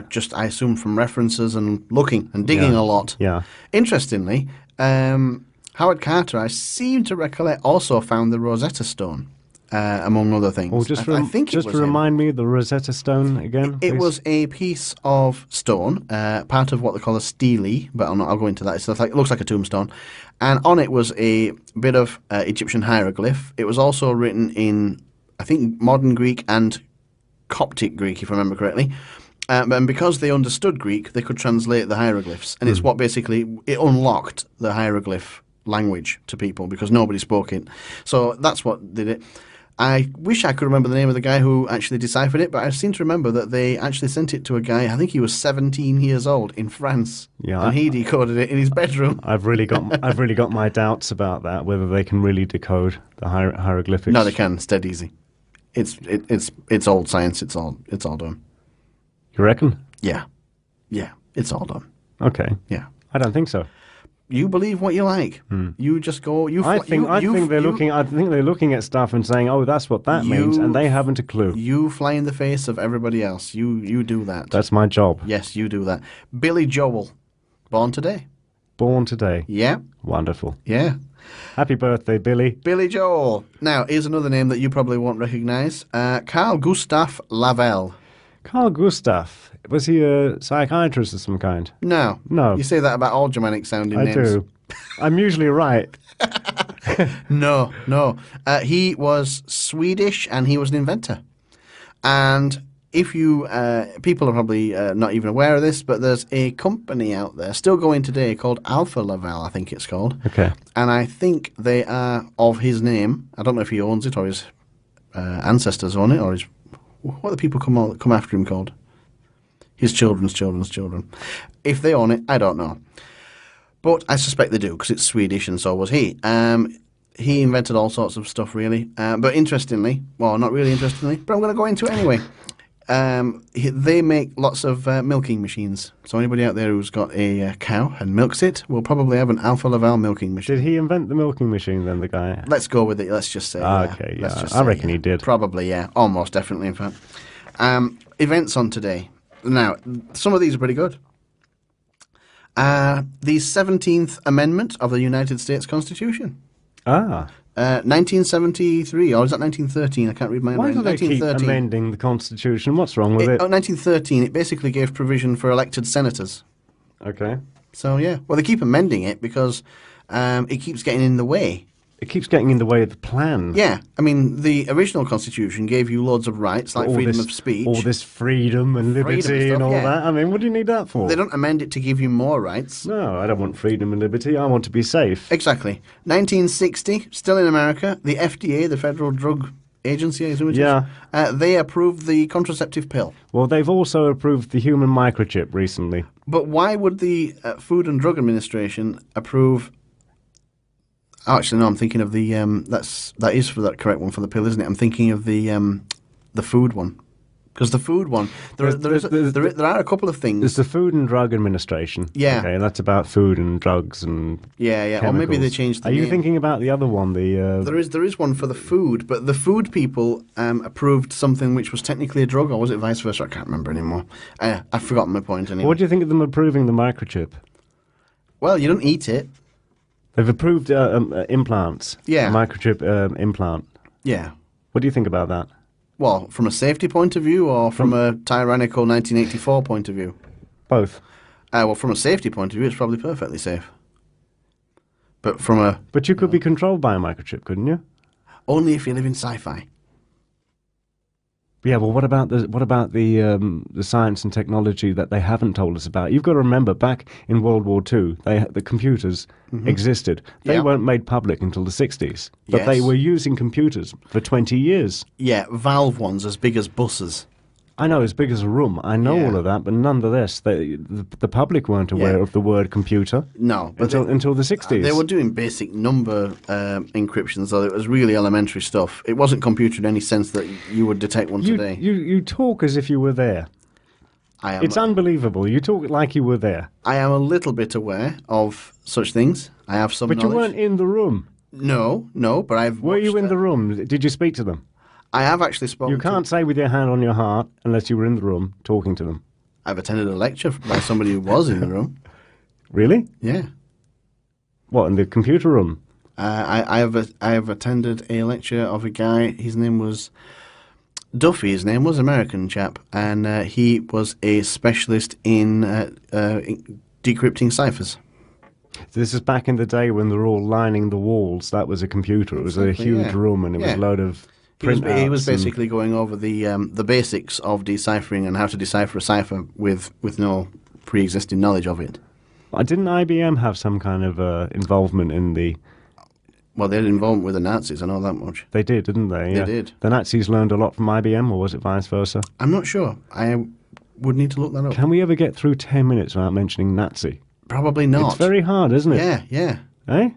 Just, I assume, from references and looking and digging a lot. Yeah. Interestingly, Howard Carter, I seem to recollect, also found the Rosetta Stone, among other things. Oh, just remind me the Rosetta Stone again. It was a piece of stone, part of what they call a stele, but I'll go into that. It looks like a tombstone. And on it was a bit of Egyptian hieroglyph. It was also written in, I think, modern Greek and Coptic Greek, if I remember correctly. And because they understood Greek, they could translate the hieroglyphs. And it's what basically, it unlocked the hieroglyph language to people because nobody spoke it. So that's what did it. I wish I could remember the name of the guy who actually deciphered it, but I seem to remember that they actually sent it to a guy, I think he was 17 years old, in France. Yeah, and he decoded it in his bedroom. I've really got my doubts about that, whether they can really decode the hieroglyphics. No, they can. It's dead easy. It's old science. It's all done. You reckon? Yeah, it's all done. Okay. Yeah, I don't think so. You believe what you like. You just go. I think they're looking at stuff and saying, "Oh, that's what that means," and they haven't a clue. You fly in the face of everybody else. You do that. That's my job. Yes, you do that. Billy Joel, born today. Born today. Yeah. Wonderful. Yeah. Happy birthday, Billy. Billy Joel. Now, here's another name that you probably won't recognise. Carl Gustav Lavelle. Carl Gustav. Was he a psychiatrist of some kind? No. You say that about all Germanic sounding names. I do. I'm usually right. No. He was Swedish and he was an inventor. And if you, people are probably not even aware of this, but there's a company out there still going today called Alpha Laval, I think it's called. Okay. And I think they are of his name. I don't know if he owns it or his ancestors own it or his, what do people come after him called? His children's children. If they own it, I don't know. But I suspect they do, because it's Swedish and so was he. He invented all sorts of stuff, really. But interestingly, well, not really interestingly, but I'm going to go into it anyway. They make lots of milking machines. So anybody out there who's got a cow and milks it will probably have an Alpha Laval milking machine. Did he invent the milking machine then, the guy? Let's go with it. Let's just say. Okay, yeah. I reckon he did. Probably, yeah. Almost definitely, in fact. Events on today. Now, some of these are pretty good. The 17th Amendment of the United States Constitution. 1973, or is that 1913? I can't read my own. Why do they keep amending the Constitution? What's wrong with it? 1913, it basically gave provision for elected senators. Okay. So, yeah. Well, they keep amending it because it keeps getting in the way. It keeps getting in the way of the plan. Yeah. I mean, the original Constitution gave you loads of rights, like freedom of speech. All this freedom and liberty and all that. I mean, what do you need that for? They don't amend it to give you more rights. No, I don't want freedom and liberty. I want to be safe. Exactly. 1960, still in America, the FDA, the Federal Drug Agency, I assume it is, they approved the contraceptive pill. Well, they've also approved the human microchip recently. But why would the Food and Drug Administration approve... Oh, actually, no, I'm thinking of the... that is for that correct one for the pill, isn't it? I'm thinking of the food one. Because the food one... There are a couple of things. There's the Food and Drug Administration. Yeah. Okay, and that's about food and drugs and chemicals. Or maybe they changed the name. Are you thinking about the other one? There is one for the food, but the food people approved something which was technically a drug, or was it vice versa? I can't remember anymore. I've forgotten my point anyway. What do you think of them approving the microchip? Well, you don't eat it. They've approved implants. Yeah. A microchip implant. Yeah. What do you think about that? Well, from a safety point of view or from a tyrannical 1984 point of view? Both. Well, from a safety point of view, it's probably perfectly safe. But from a... But you could be controlled by a microchip, couldn't you? Only if you live in sci-fi. Yeah, well, what about the science and technology that they haven't told us about? You've got to remember, back in World War II, the computers existed. They weren't made public until the 60s, but they were using computers for 20 years. Yeah, valve ones as big as buses. I know, as big as a room. I know all of that, but nonetheless, the public weren't aware of the word computer. No, but until the 60s. They were doing basic number encryption, so it was really elementary stuff. It wasn't computer in any sense that you would detect one today. You talk as if you were there. I am. It's unbelievable. You talk like you were there. I am a little bit aware of such things. I have some knowledge. But you weren't in the room. No, but I've Were you in them. the room? Did you speak to them? I have actually spoken. You can't say with your hand on your heart unless you were in the room talking to them. I've attended a lecture by somebody who was in the room. Really? Yeah. What, in the computer room? I have attended a lecture of a guy. His name was Duffy. His name was American chap, and he was a specialist in decrypting ciphers. This is back in the day when they were all lining the walls. That was a computer. It was a huge room, and it was a load of He was basically going over the basics of deciphering and how to decipher a cipher with no pre-existing knowledge of it. Didn't IBM have some kind of involvement in the... Well, they had involvement with the Nazis, I know that much. They did, didn't they? They did. The Nazis learned a lot from IBM, or was it vice versa? I'm not sure. I would need to look that up. Can we ever get through 10 minutes without mentioning Nazi? Probably not. It's very hard, isn't it? Yeah. Eh?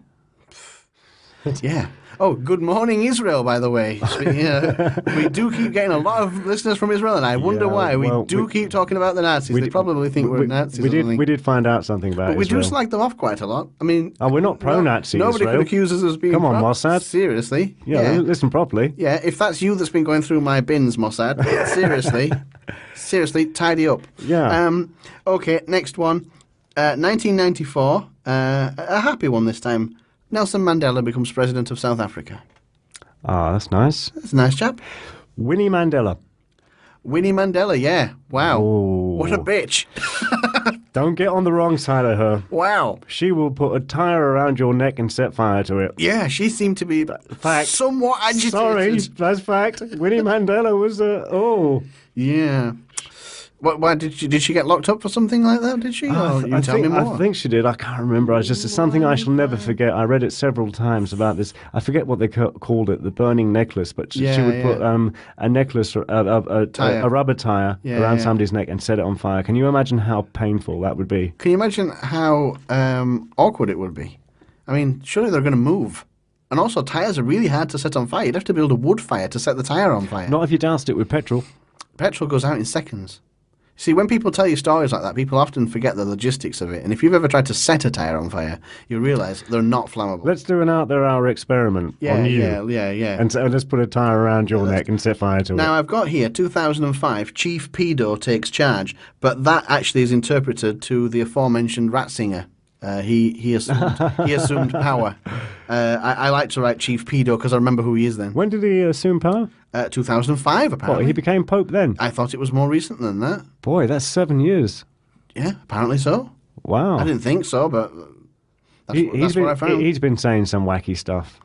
Yeah. Oh, good morning, Israel, by the way. We do keep getting a lot of listeners from Israel, and I wonder why. We keep talking about the Nazis. They probably think we're Nazis. We did find out something about But we Israel. do slag them off quite a lot. I mean... we're not pro-Nazi, Nobody Israel. could accuse us of being... Come on, Mossad. Seriously. Yeah, listen properly. Yeah, if that's you that's been going through my bins, Mossad, seriously, tidy up. Yeah. Okay, next one. 1994, a happy one this time. Nelson Mandela becomes president of South Africa. Ah, that's nice. That's a nice chap. Winnie Mandela. Winnie Mandela, yeah. Wow. Oh. What a bitch. Don't get on the wrong side of her. Wow. She will put a tyre around your neck and set fire to it. Yeah, she seemed to be somewhat agitated. Sorry, that's fact. Winnie Mandela was Yeah. Why did she get locked up for something like that? Did she? Tell me more. I think she did. I can't remember. It's something I shall never forget. I read it several times about this. I forget what they called it, the burning necklace. But she would put a necklace, a rubber tire around somebody's neck and set it on fire. Can you imagine how painful that would be? Can you imagine how awkward it would be? I mean, surely they're going to move. And also, tires are really hard to set on fire. You'd have to build a wood fire to set the tire on fire. Not if you doused it with petrol. Petrol goes out in seconds. See, when people tell you stories like that, people often forget the logistics of it. And if you've ever tried to set a tyre on fire, you realise they're not flammable. Let's do an out there hour experiment on you. Yeah. And let's put a tyre around your neck and set fire to it. Now, I've got here, 2005, Chief Pedo takes charge. But that actually is interpreted to the aforementioned Ratzinger. He assumed power. I like to write Chief Pedo because I remember who he is then. When did he assume power? 2005, apparently. What, he became Pope then? I thought it was more recent than that. Boy, that's 7 years. Yeah, apparently so. Wow. I didn't think so, but that's what I found. He's been saying some wacky stuff.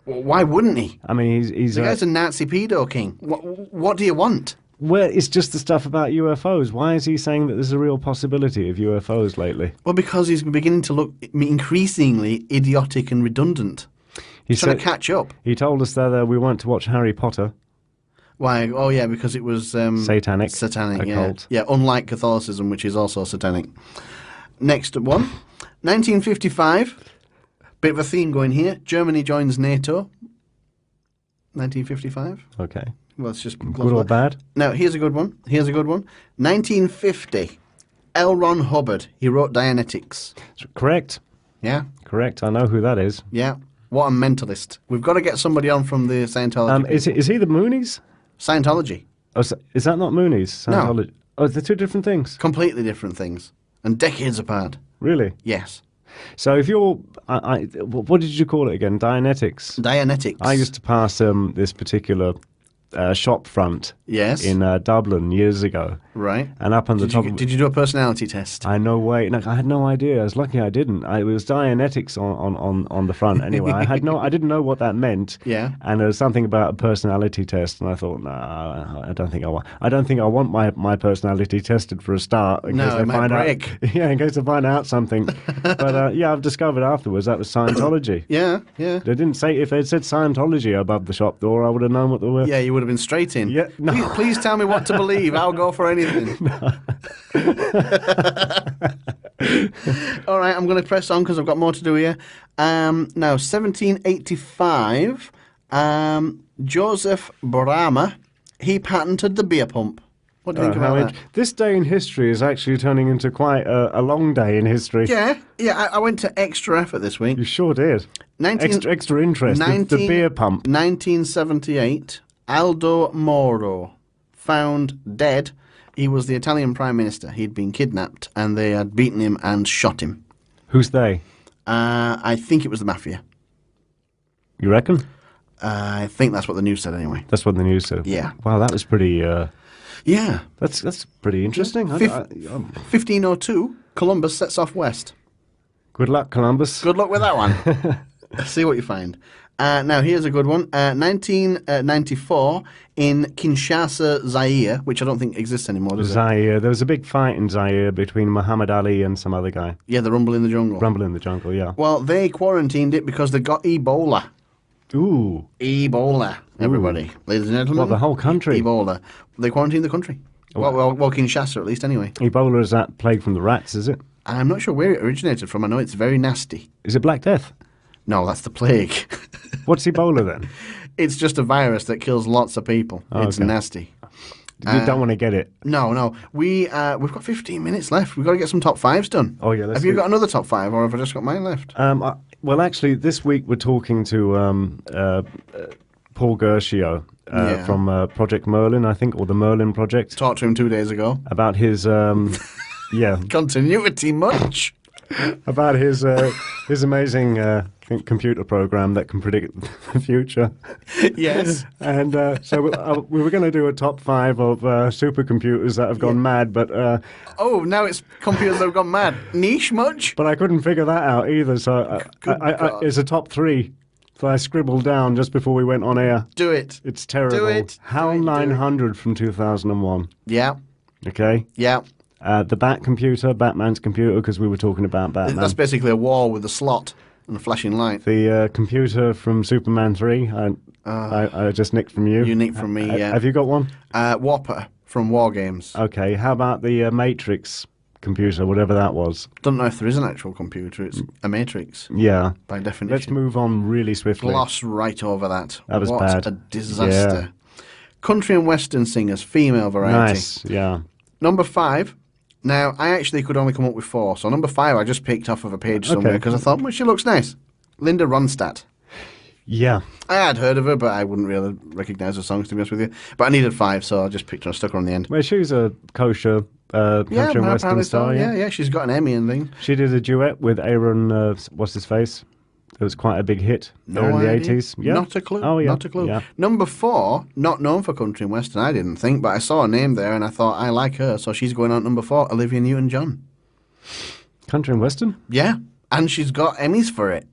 Well, why wouldn't he? I mean, he's the guy's a Nazi pedo king. What do you want? Well, it's just the stuff about UFOs. Why is he saying that there's a real possibility of UFOs lately? Well, because he's beginning to look increasingly idiotic and redundant. He's trying to catch up. He told us that we went to watch Harry Potter. Why? Oh, yeah, because it was... satanic. Occult. Yeah, unlike Catholicism, which is also satanic. Next one. 1955. Bit of a theme going here. Germany joins NATO. 1955. Okay. Well, it's just... Good or bad? Now, here's a good one. 1950. L. Ron Hubbard. He wrote Dianetics. Correct. Yeah? Correct. I know who that is. Yeah. What a mentalist. We've got to get somebody on from the Scientology. Is he the Moonies? Scientology. Oh, is that not Moonies? Scientology. No. Oh, they're two different things? Completely different things. And decades apart. Really? Yes. So if you're... what did you call it again? Dianetics? Dianetics. I used to pass this particular shop front Yes. in Dublin years ago. Right. And up on the top. Did you do a personality test? I no way. No, I had no idea. I was lucky I didn't. It was Dianetics on the front. Anyway, I didn't know what that meant. Yeah. And there was something about a personality test, and I thought, no, I don't think I want my personality tested for a start. In case it might break. In case I find out something. But I've discovered afterwards that was Scientology. Yeah. They didn't say, if they'd said Scientology above the shop door, I would have known what they were. Yeah, you would have been straight in. Yeah. No. Please tell me what to believe. I'll go for anything. All right, I'm going to press on because I've got more to do here. Now, 1785, Joseph Brahma, he patented the beer pump. What do you think about that? This day in history is actually turning into quite a long day in history. Yeah, I went to extra effort this week. You sure did. Extra interest. The beer pump. 1978, Aldo Moro, found dead. He was the Italian Prime Minister. He'd been kidnapped and they had beaten him and shot him. Who's they? I think it was the mafia. You reckon? I think that's what the news said anyway. That's what the news said? Yeah. Wow, that was pretty... yeah. That's pretty interesting. 1502, Columbus sets off west. Good luck, Columbus. Good luck with that one. See what you find. Now, here's a good one. 1994, in Kinshasa, Zaire, which I don't think exists anymore, does it? Zaire. There was a big fight in Zaire between Muhammad Ali and some other guy. Yeah, the Rumble in the Jungle. Rumble in the Jungle, yeah. Well, they quarantined it because they got Ebola. Ooh. Ebola, everybody. Ladies and gentlemen. Well, the whole country. Ebola. They quarantined the country. Well, Kinshasa, at least, anyway. Ebola is that plague from the rats, is it? I'm not sure where it originated from. I know it's very nasty. Is it Black Death? No, that's the plague. What's Ebola then? It's just a virus that kills lots of people. Oh, it's nasty. You don't want to get it. No. We've got 15 minutes left. We've got to get some top fives done. Oh, yeah. Have you got another top five, or have I just got mine left? Well, actually, this week we're talking to Paul Gershio from Project Merlin, I think, or the Merlin Project. Talked to him 2 days ago. About his, Continuity much? About his amazing computer program that can predict the future. Yes. And so we were going to do a top five of supercomputers that have gone mad, but... now it's computers that have gone mad. Niche much? But I couldn't figure that out either, so it's a top three. So I scribbled down just before we went on air. Do it. It's terrible. Do it. HAL 900 from 2001. Yeah. Okay? Yeah. The Bat computer, Batman's computer, because we were talking about Batman. That's basically a wall with a slot and a flashing light. The computer from Superman 3, I just nicked from you. You nicked from me, yeah. Have you got one? Whopper from War Games. Okay, how about the Matrix computer, whatever that was? Don't know if there is an actual computer. It's a matrix. Yeah. By definition. Let's move on really swiftly. Gloss right over that. That was what bad. A disaster. Yeah. Country and Western singers, female variety. Nice, yeah. Number 5. Now, I actually could only come up with 4. So number 5 I just picked off of a page somewhere because I thought, well, she looks nice. Linda Ronstadt. Yeah. I had heard of her, but I wouldn't really recognise her songs, to be honest with you. But I needed 5, so I just picked her and stuck her on the end. Well, she's a kosher country and Western star, yeah? Yeah, she's got an Emmy and things. She did a duet with Aaron, what's his face? It was quite a big hit in the 80s. Yeah. Not a clue. Oh, yeah. Not a clue. Yeah. Number 4, not known for country and western, I didn't think, but I saw a name there and I thought, I like her, so she's going on at number 4, Olivia Newton-John. Country and western? Yeah, and she's got Emmys for it,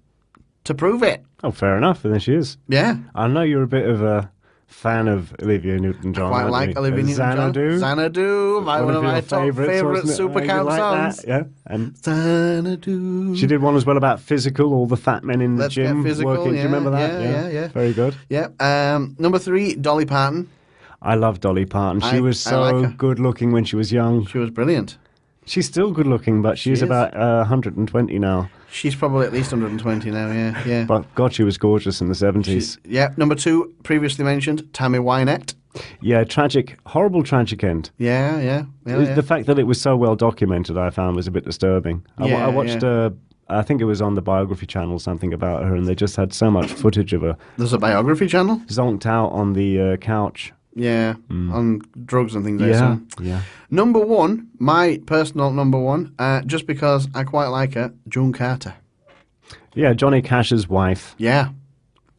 to prove it. Oh, fair enough, and there she is. Yeah. I know you're a bit of a fan of Olivia Newton-John. Quite like Olivia Newton-John. Xanadu, one of my top favourite Supercount songs. Yeah. And Xanadu. She did one as well about physical, all the fat men in the gym physical, working. Yeah, do you remember that? Yeah. Very good. Yeah. Number 3, Dolly Parton. I love Dolly Parton. She was so good looking when she was young. She was brilliant. She's still good looking, but she's about 120 now. She's probably at least 120 now, yeah. But God, she was gorgeous in the 70s. Number 2, previously mentioned, Tammy Wynette. Yeah, horrible tragic end. Yeah. The fact that it was so well documented, I found, was a bit disturbing. I watched I think it was on the Biography Channel, something about her, and they just had so much footage of her. There's a Biography Channel? Zonked out on the couch. Yeah, on drugs and things Yeah. Number 1, my personal number 1, just because I quite like her, June Carter. Yeah, Johnny Cash's wife. Yeah,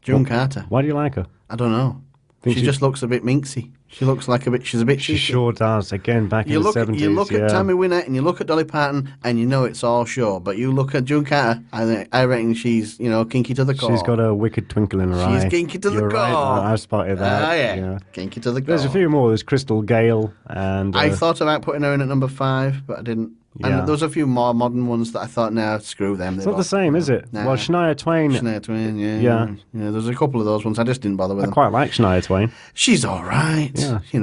June Carter. Why do you like her? I don't know. She just looks a bit minxy. She looks like she's a bit She cheeky. sure does. Again, back in the 70s. You look at Tammy Wynette and you look at Dolly Parton and you know it's all show. But you look at June Carter, I reckon she's, kinky to the core. She's got a wicked twinkle in her eye. She's kinky to the core. Right, I spotted that. Ah, yeah. Kinky to the core. There's a few more. There's Crystal Gale. And I thought about putting her in at number 5, but I didn't. Yeah. And there was a few more modern ones that I thought, screw them. It's not the same, is it? Nah. Well, Shania Twain. Yeah. There's a couple of those ones. I just didn't bother with them. I quite like Shania Twain. She's all right. Yeah. She's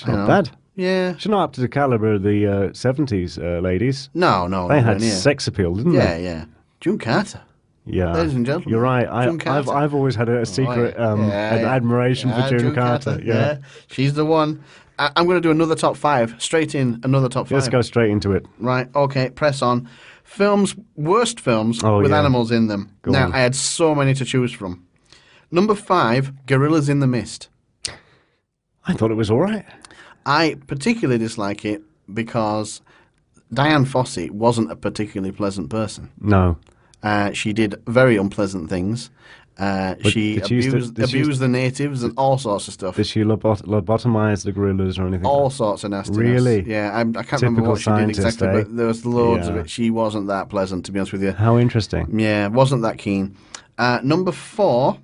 not bad. Yeah. She's not up to the caliber of the 70s ladies. No. They had sex appeal, didn't they? Yeah. June Carter. Yeah. Ladies and gentlemen. You're right. Carter. I've always had a secret admiration for June Carter. Yeah. She's the one. I'm going to do another top 5. Straight in, another top 5. Let's go straight into it. Right, okay, press on. Worst films with animals in them. Go now, on. I had so many to choose from. Number 5, Gorillas in the Mist. I thought it was all right. I particularly dislike it because Diane Fossey wasn't a particularly pleasant person. No. She did very unpleasant things. She abused the natives and all sorts of stuff. Did she lobotomize the gorillas or anything? All sorts of nastiness. Really? Yeah, I can't remember what she did exactly, but there was loads of it. She wasn't that pleasant, to be honest with you. How interesting. Yeah, wasn't that keen. Number 4,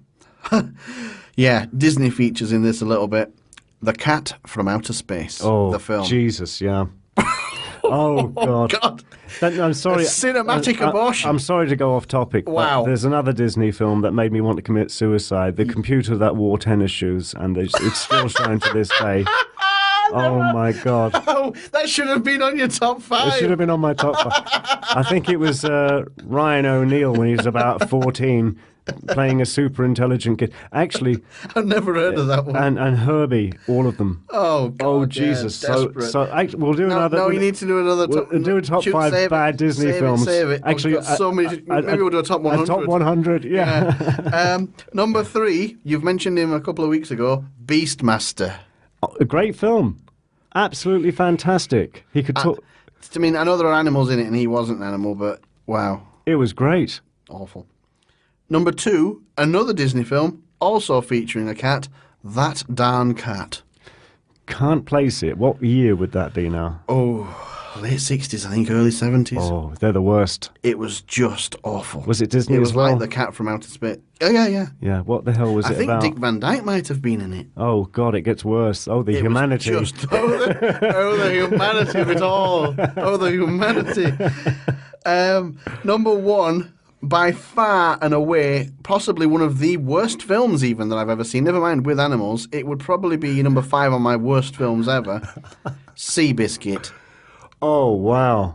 Disney features in this a little bit. The Cat from Outer Space, the film. Jesus, yeah. Oh, God. God. I'm sorry. A cinematic abortion. I'm sorry to go off topic. Wow. But there's another Disney film that made me want to commit suicide. The computer that wore tennis shoes, and it's still showing to this day. Oh, my God. Oh, that should have been on your top 5. It should have been on my top 5. I think it was Ryan O'Neal when he was about 14 playing a super intelligent kid. Actually, I've never heard of that one. And Herbie, all of them. Oh, God, oh Jesus! We'll do another. No, you need to do another. We'll do a top 5 bad Disney films. Save it. Actually, so many. Maybe we'll do a top 100. A top 100. Yeah. Number 3. You've mentioned him a couple of weeks ago. Beastmaster. A great film. Absolutely fantastic. He could talk. I mean, I know there are animals in it, and he wasn't an animal, but wow, it was great. Awful. Number 2, another Disney film, also featuring a cat, That Darn Cat. Can't place it. What year would that be now? Oh, late 60s, I think, early 70s. Oh, they're the worst. It was just awful. Was it Disney as well? It was well? like The Cat from Outer Space. Oh, yeah. Yeah, what the hell was it about? I think Dick Van Dyke might have been in it. Oh, God, it gets worse. Oh, the humanity. The humanity of it all. Oh, the humanity. Number 1... by far and away, possibly one of the worst films even that I've ever seen. Never mind with animals. It would probably be number 5 on my worst films ever. Seabiscuit. Oh, wow.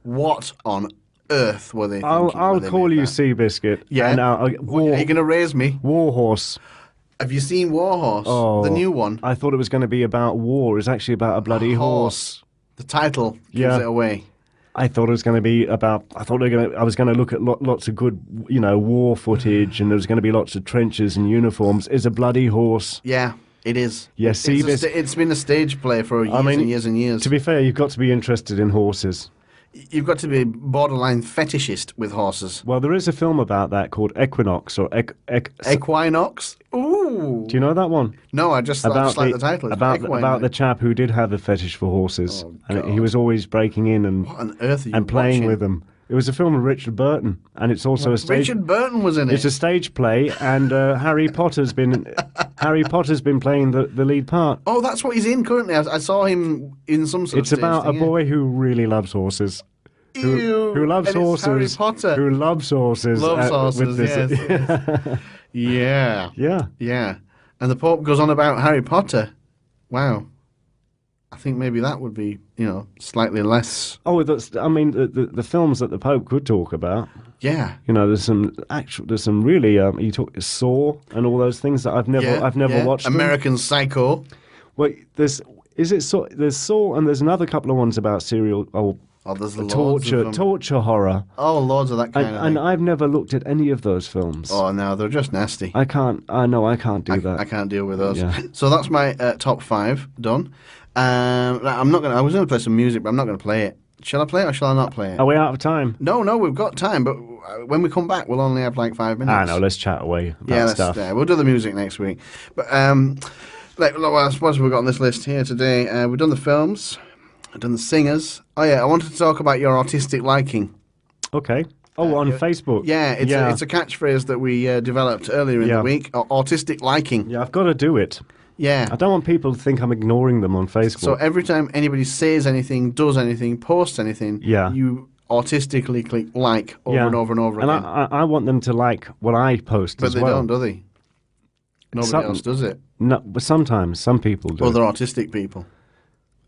What on earth were they thinking? I'll call you Seabiscuit. Yeah. And, are you going to raise me? Warhorse. Have you seen Warhorse? Oh, the new one? I thought it was going to be about war. It's actually about a bloody horse. The title gives it away. I thought it was going to be about. I was going to look at lots of good, war footage, and there was going to be lots of trenches and uniforms. It's a bloody horse. Yeah, it is. Yeah, it's been a stage play for years and years and years. To be fair, you've got to be interested in horses. You've got to be borderline fetishist with horses. Well, there is a film about that called Equinox or Equinox. Ooh. Do you know that one? No, I just like the title. About the chap who did have a fetish for horses, and he was always breaking in and what on earth are you and playing watching? with them. It was a film with Richard Burton, and it's also a stage. Richard Burton was in it. It's a stage play, and Harry Potter's been playing the lead part. Oh, that's what he's in currently. I saw him in some sort of It's about a boy who really loves horses. Who loves horses? Harry Potter. Who loves horses? Loves horses. Yes. Yeah. Yeah. Yeah. And the Pope goes on about Harry Potter. Wow. I think maybe that would be, slightly less. Oh, the films that the Pope could talk about. Yeah. There's some really you talk Saw and all those things that I've never watched. American Psycho. Well, there's Saw and there's another couple of ones about serial. There's torture horror. Oh, loads of that kind of thing. And I've never looked at any of those films. Oh no, they're just nasty. I can't do that. I can't deal with those. Yeah. So that's my top 5 done. I'm not gonna. I was gonna play some music, but I'm not gonna play it. Shall I play it or shall I not play it? Are we out of time? No, we've got time, but when we come back, we'll only have like 5 minutes. I know, let's chat away about stuff. Yeah, we'll do the music next week. But what else have we got on this list here today? We've done the films, we've done the singers. Oh yeah, I wanted to talk about your artistic liking. Okay. Oh, on Facebook. Yeah, it's a catchphrase that we developed earlier in the week. Artistic liking. Yeah, I've got to do it. Yeah. I don't want people to think I'm ignoring them on Facebook. So every time anybody says anything, does anything, posts anything, you artistically click like over and over and over again. And I want them to like what I post as well. But they don't, do they? Nobody else does it. No, but sometimes some people do. Other artistic people.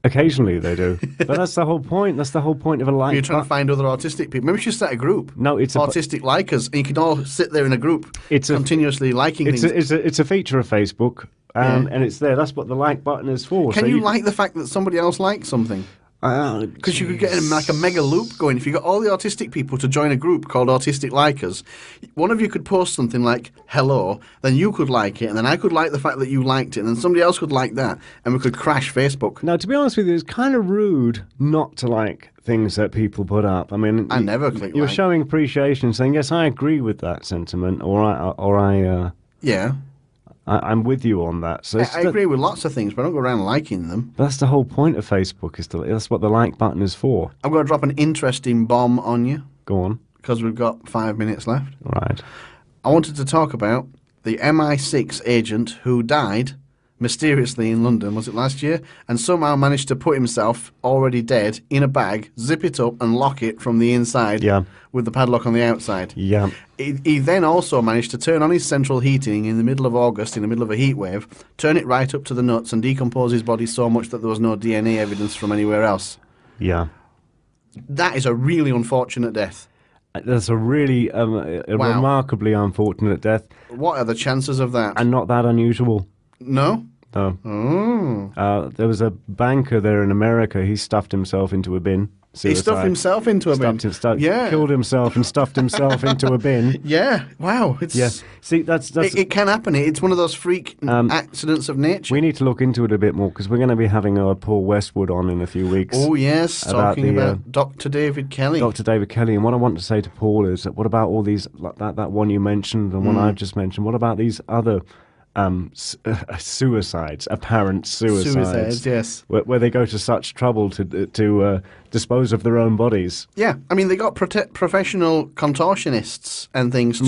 Occasionally they do. But that's the whole point. That's the whole point of a like. You're trying to find other artistic people. Maybe you should start a group. No, it's artistic likers, and you can all sit there in a group, continuously liking things. It's a feature of Facebook, and it's there. That's what the like button is for. Can you like the fact that somebody else likes something? Because you could get like a mega loop going. If you got all the autistic people to join a group called Autistic Likers, one of you could post something like hello, then you could like it, and then I could like the fact that you liked it, and then somebody else could like that, and we could crash Facebook. Now, to be honest with you, it's kind of rude not to like things that people put up. I mean, I never click You're showing appreciation, saying, yes, I agree with that sentiment, I'm with you on that. So I agree with lots of things, but I don't go around liking them. That's the whole point of Facebook. That's what the like button is for. I'm going to drop an interesting bomb on you. Go on. Because we've got 5 minutes left. Right. I wanted to talk about the MI6 agent who died mysteriously in London, was it last year? And somehow managed to put himself, already dead, in a bag, zip it up and lock it from the inside with the padlock on the outside. Yeah. He then also managed to turn on his central heating in the middle of August, in the middle of a heat wave, turn it right up to the nuts and decompose his body so much that there was no DNA evidence from anywhere else. Yeah. That is a really unfortunate death. That's a really remarkably unfortunate death. What are the chances of that? And not that unusual. No? No. Oh. There was a banker there in America. He stuffed himself into a bin. Suicide. He stuffed himself into a bin? Killed himself and stuffed himself into a bin. Yeah. Wow. See, that's it can happen. It's one of those freak accidents of nature. We need to look into it a bit more because we're going to be having Paul Westwood on in a few weeks. Oh, yes. Talking about Dr. David Kelly. Dr. David Kelly. And what I want to say to Paul is, what about all these, like that one you mentioned and one I've just mentioned, what about these other suicides, apparent suicides, yes, where they go to such trouble to dispose of their own bodies. Yeah, I mean they got professional contortionists and things.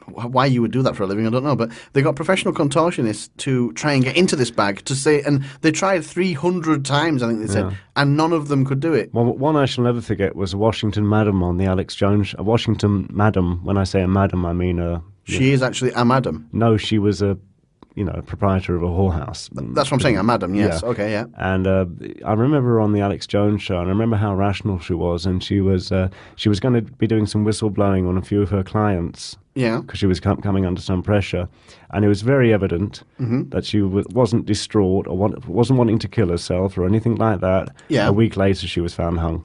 Why you would do that for a living, I don't know, but they got professional contortionists to try and get into this bag to say, and they tried 300 times, I think they said, and none of them could do it. Well, one I shall never forget was Washington Madame on the Alex Jones. Washington Madame. When I say a madam, I mean she is actually a madam. No, she was a proprietor of a whorehouse. That's what I'm saying, a madam, yes. Yeah. Okay, yeah. And I remember her on the Alex Jones show, and I remember how rational she was, and she was going to be doing some whistleblowing on a few of her clients. Yeah. Because she was coming under some pressure. And it was very evident that she wasn't distraught or wasn't wanting to kill herself or anything like that. Yeah. A week later, she was found hung.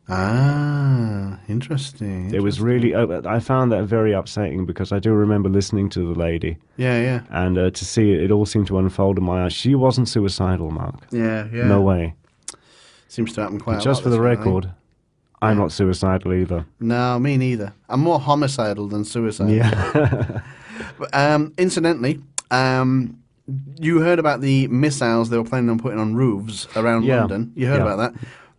Ah, interesting. It was really, I found that very upsetting because I do remember listening to the lady. Yeah, yeah. And to see it all seemed to unfold in my eyes. She wasn't suicidal, Mark. Yeah, yeah. No way. Seems to happen quite a lot. Just for the record, I'm not suicidal either. No, me neither. I'm more homicidal than suicidal. Yeah. But, incidentally, you heard about the missiles they were planning on putting on roofs around London. You heard about that.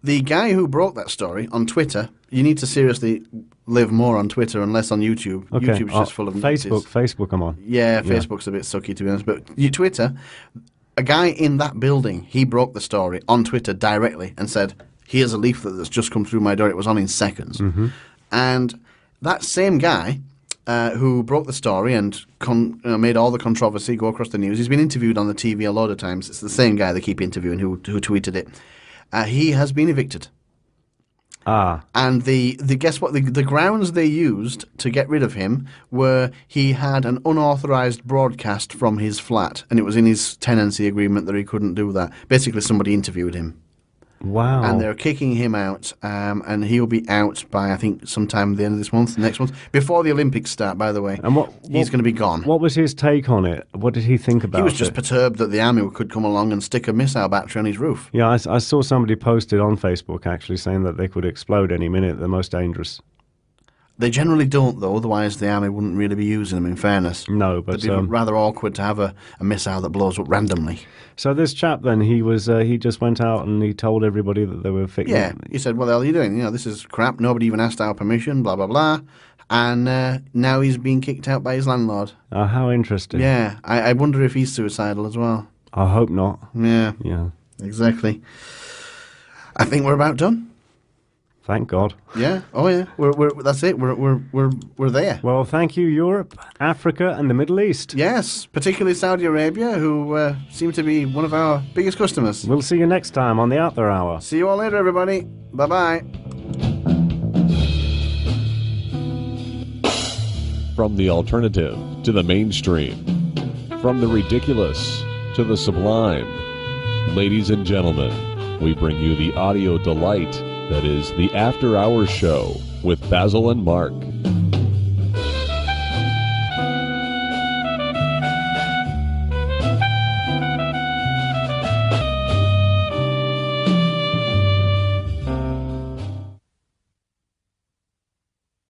The guy who broke that story on Twitter, you need to seriously live more on Twitter and less on YouTube. Okay. YouTube's just full of Facebook I'm on. Yeah, Facebook's a bit sucky, to be honest. But Twitter, a guy in that building, he broke the story on Twitter directly and said, here's a leaflet that's just come through my door. It was on in seconds. And that same guy who broke the story and made all the controversy go across the news, he's been interviewed on the TV a lot of times. It's the same guy they keep interviewing who tweeted it. He has been evicted. And the guess what? The grounds they used to get rid of him were he had an unauthorized broadcast from his flat, and it was in his tenancy agreement that he couldn't do that. Basically, somebody interviewed him. Wow. And they're kicking him out, and he'll be out by, I think, sometime the end of this month, next month, before the Olympics start, by the way. And he's going to be gone. What was his take on it? What did he think about it? He was just perturbed that the army could come along and stick a missile battery on his roof. Yeah, I saw somebody posted on Facebook, actually, saying that they could explode any minute. They're most dangerous. They generally don't, though, otherwise the army wouldn't really be using them, in fairness. No, but... It'd be rather awkward to have a missile that blows up randomly. So this chap, then, he just went out and he told everybody that they were fixing... Yeah, he said, what the hell are you doing? This is crap, nobody even asked our permission, blah, blah, blah. And now he's being kicked out by his landlord. Oh, how interesting. Yeah, I wonder if he's suicidal as well. I hope not. Yeah. Yeah. Exactly. I think we're about done. Thank God. Yeah. Oh, yeah. That's it. We're there. Well, thank you, Europe, Africa, and the Middle East. Yes, particularly Saudi Arabia, who seem to be one of our biggest customers. We'll see you next time on the Out There Hour. See you all later, everybody. Bye-bye. From the alternative to the mainstream, from the ridiculous to the sublime, ladies and gentlemen, we bring you the audio delight that is the After Hours Show with Basil and Mark.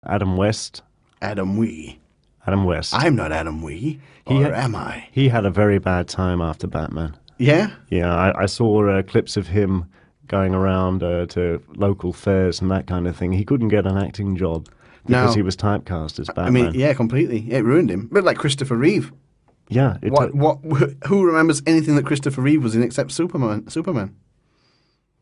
Adam West. Adam Wee. Adam West. I'm not Adam Wee. Or am I? He had a very bad time after Batman. Yeah? Yeah, I saw clips of him going around to local fairs and that kind of thing. He couldn't get an acting job because he was typecast as Batman. I mean, yeah, completely. It ruined him. A bit like Christopher Reeve. Yeah. Who remembers anything that Christopher Reeve was in except Superman?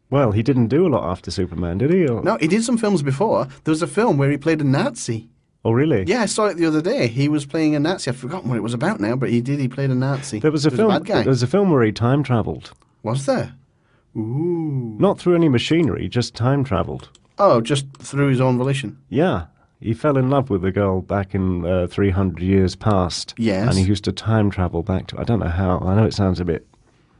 Well, he didn't do a lot after Superman, did he? No, he did some films before. There was a film where he played a Nazi. Oh, really? Yeah, I saw it the other day. He was playing a Nazi. I've forgotten what it was about now, but he played a Nazi. There was a film. There was a film where he time travelled. Was there? Ooh. Not through any machinery, just time travelled. Oh, just through his own volition? Yeah. He fell in love with a girl back in 300 years past. Yes. And he used to time travel back to... I don't know how. I know it sounds a bit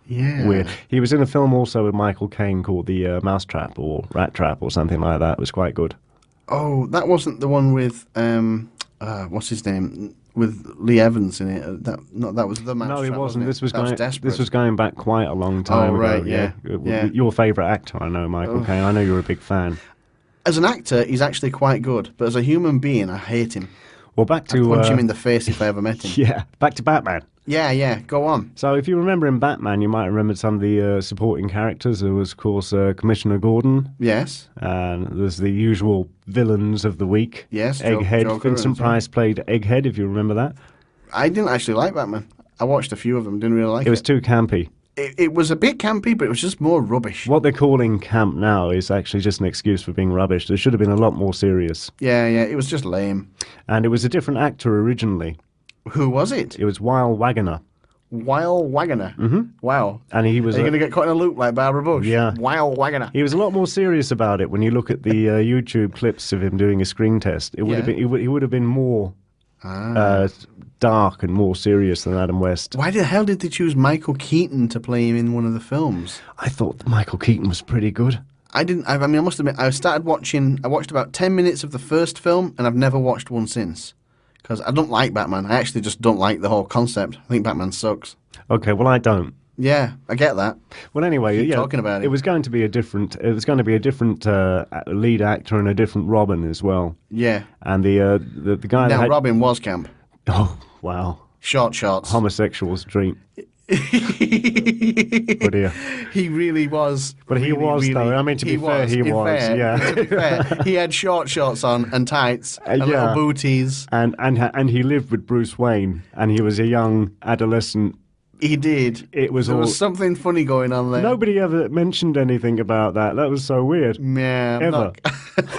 weird. He was in a film also with Michael Caine called The Mousetrap or Rat Trap or something like that. It was quite good. Oh, that wasn't the one with... what's his name? With Lee Evans in it. That was The Mousetrap. No, it wasn't. This was Desperate. going back quite a long time ago. Right, yeah. Your favourite actor, I know, Michael Caine. I know you're a big fan. As an actor, he's actually quite good, but as a human being, I hate him. Well, back to... I'd punch him in the face if I ever met him. Yeah, back to Batman. Yeah, go on. So if you remember in Batman, you might remember some of the supporting characters. There was, of course, Commissioner Gordon. Yes. And there's the usual villains of the week. Yes, Egghead. Joker Vincent Price played Egghead, if you remember that. I didn't actually like Batman. I watched a few of them, didn't really like it. It was too campy. It was a bit campy, but it was just more rubbish. What they're calling camp now is actually just an excuse for being rubbish. There should have been a lot more serious. Yeah, it was just lame. And it was a different actor originally. Who was it? It was Weil Wagner. Weil Wagner? Mm-hmm. Wow. And he was... Are you going to get caught in a loop like Barbara Bush? Yeah. Weil Wagner. He was a lot more serious about it when you look at the YouTube clips of him doing a screen test. It would have been, he would have been more... dark and more serious than Adam West. Why the hell did they choose Michael Keaton to play him in one of the films? I thought that Michael Keaton was pretty good. I must admit, I watched about 10 minutes of the first film, and I've never watched one since. Because I don't like Batman. I actually just don't like the whole concept. I think Batman sucks. Okay, well, I don't. Yeah, I get that. Well, anyway, talking about it. It was going to be a different lead actor and a different Robin as well. Yeah. And the guy now Robin was camp. Oh, wow. Short shorts. Homosexual's dream. Oh dear. He really was. But he was, though. I mean, to be fair, he was. Yeah. To be fair, he had short shorts on and tights and little booties. And he lived with Bruce Wayne, and he was a young adolescent. He did. There was something funny going on there. Nobody ever mentioned anything about that. That was so weird. Yeah. Ever.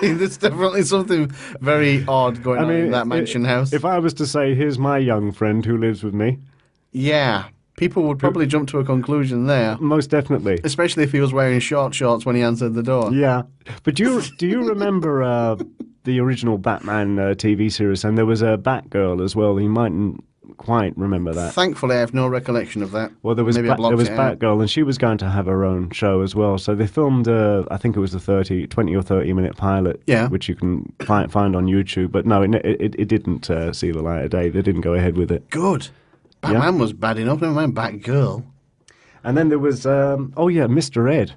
There's definitely something very odd going on in that mansion house. If I was to say, here's my young friend who lives with me. Yeah. People would probably jump to a conclusion there. Most definitely. Especially if he was wearing short shorts when he answered the door. Yeah. But do you remember the original Batman TV series? And there was a Batgirl as well. You mightn't quite remember that. Thankfully, I have no recollection of that. Well, there was Batgirl, and she was going to have her own show as well. So they filmed, I think it was a 20 or 30 minute pilot, which you can find on YouTube. But no, it didn't see the light of day. They didn't go ahead with it. Good. Batman was bad enough. Never mind Batgirl. And then there was, Mr. Ed.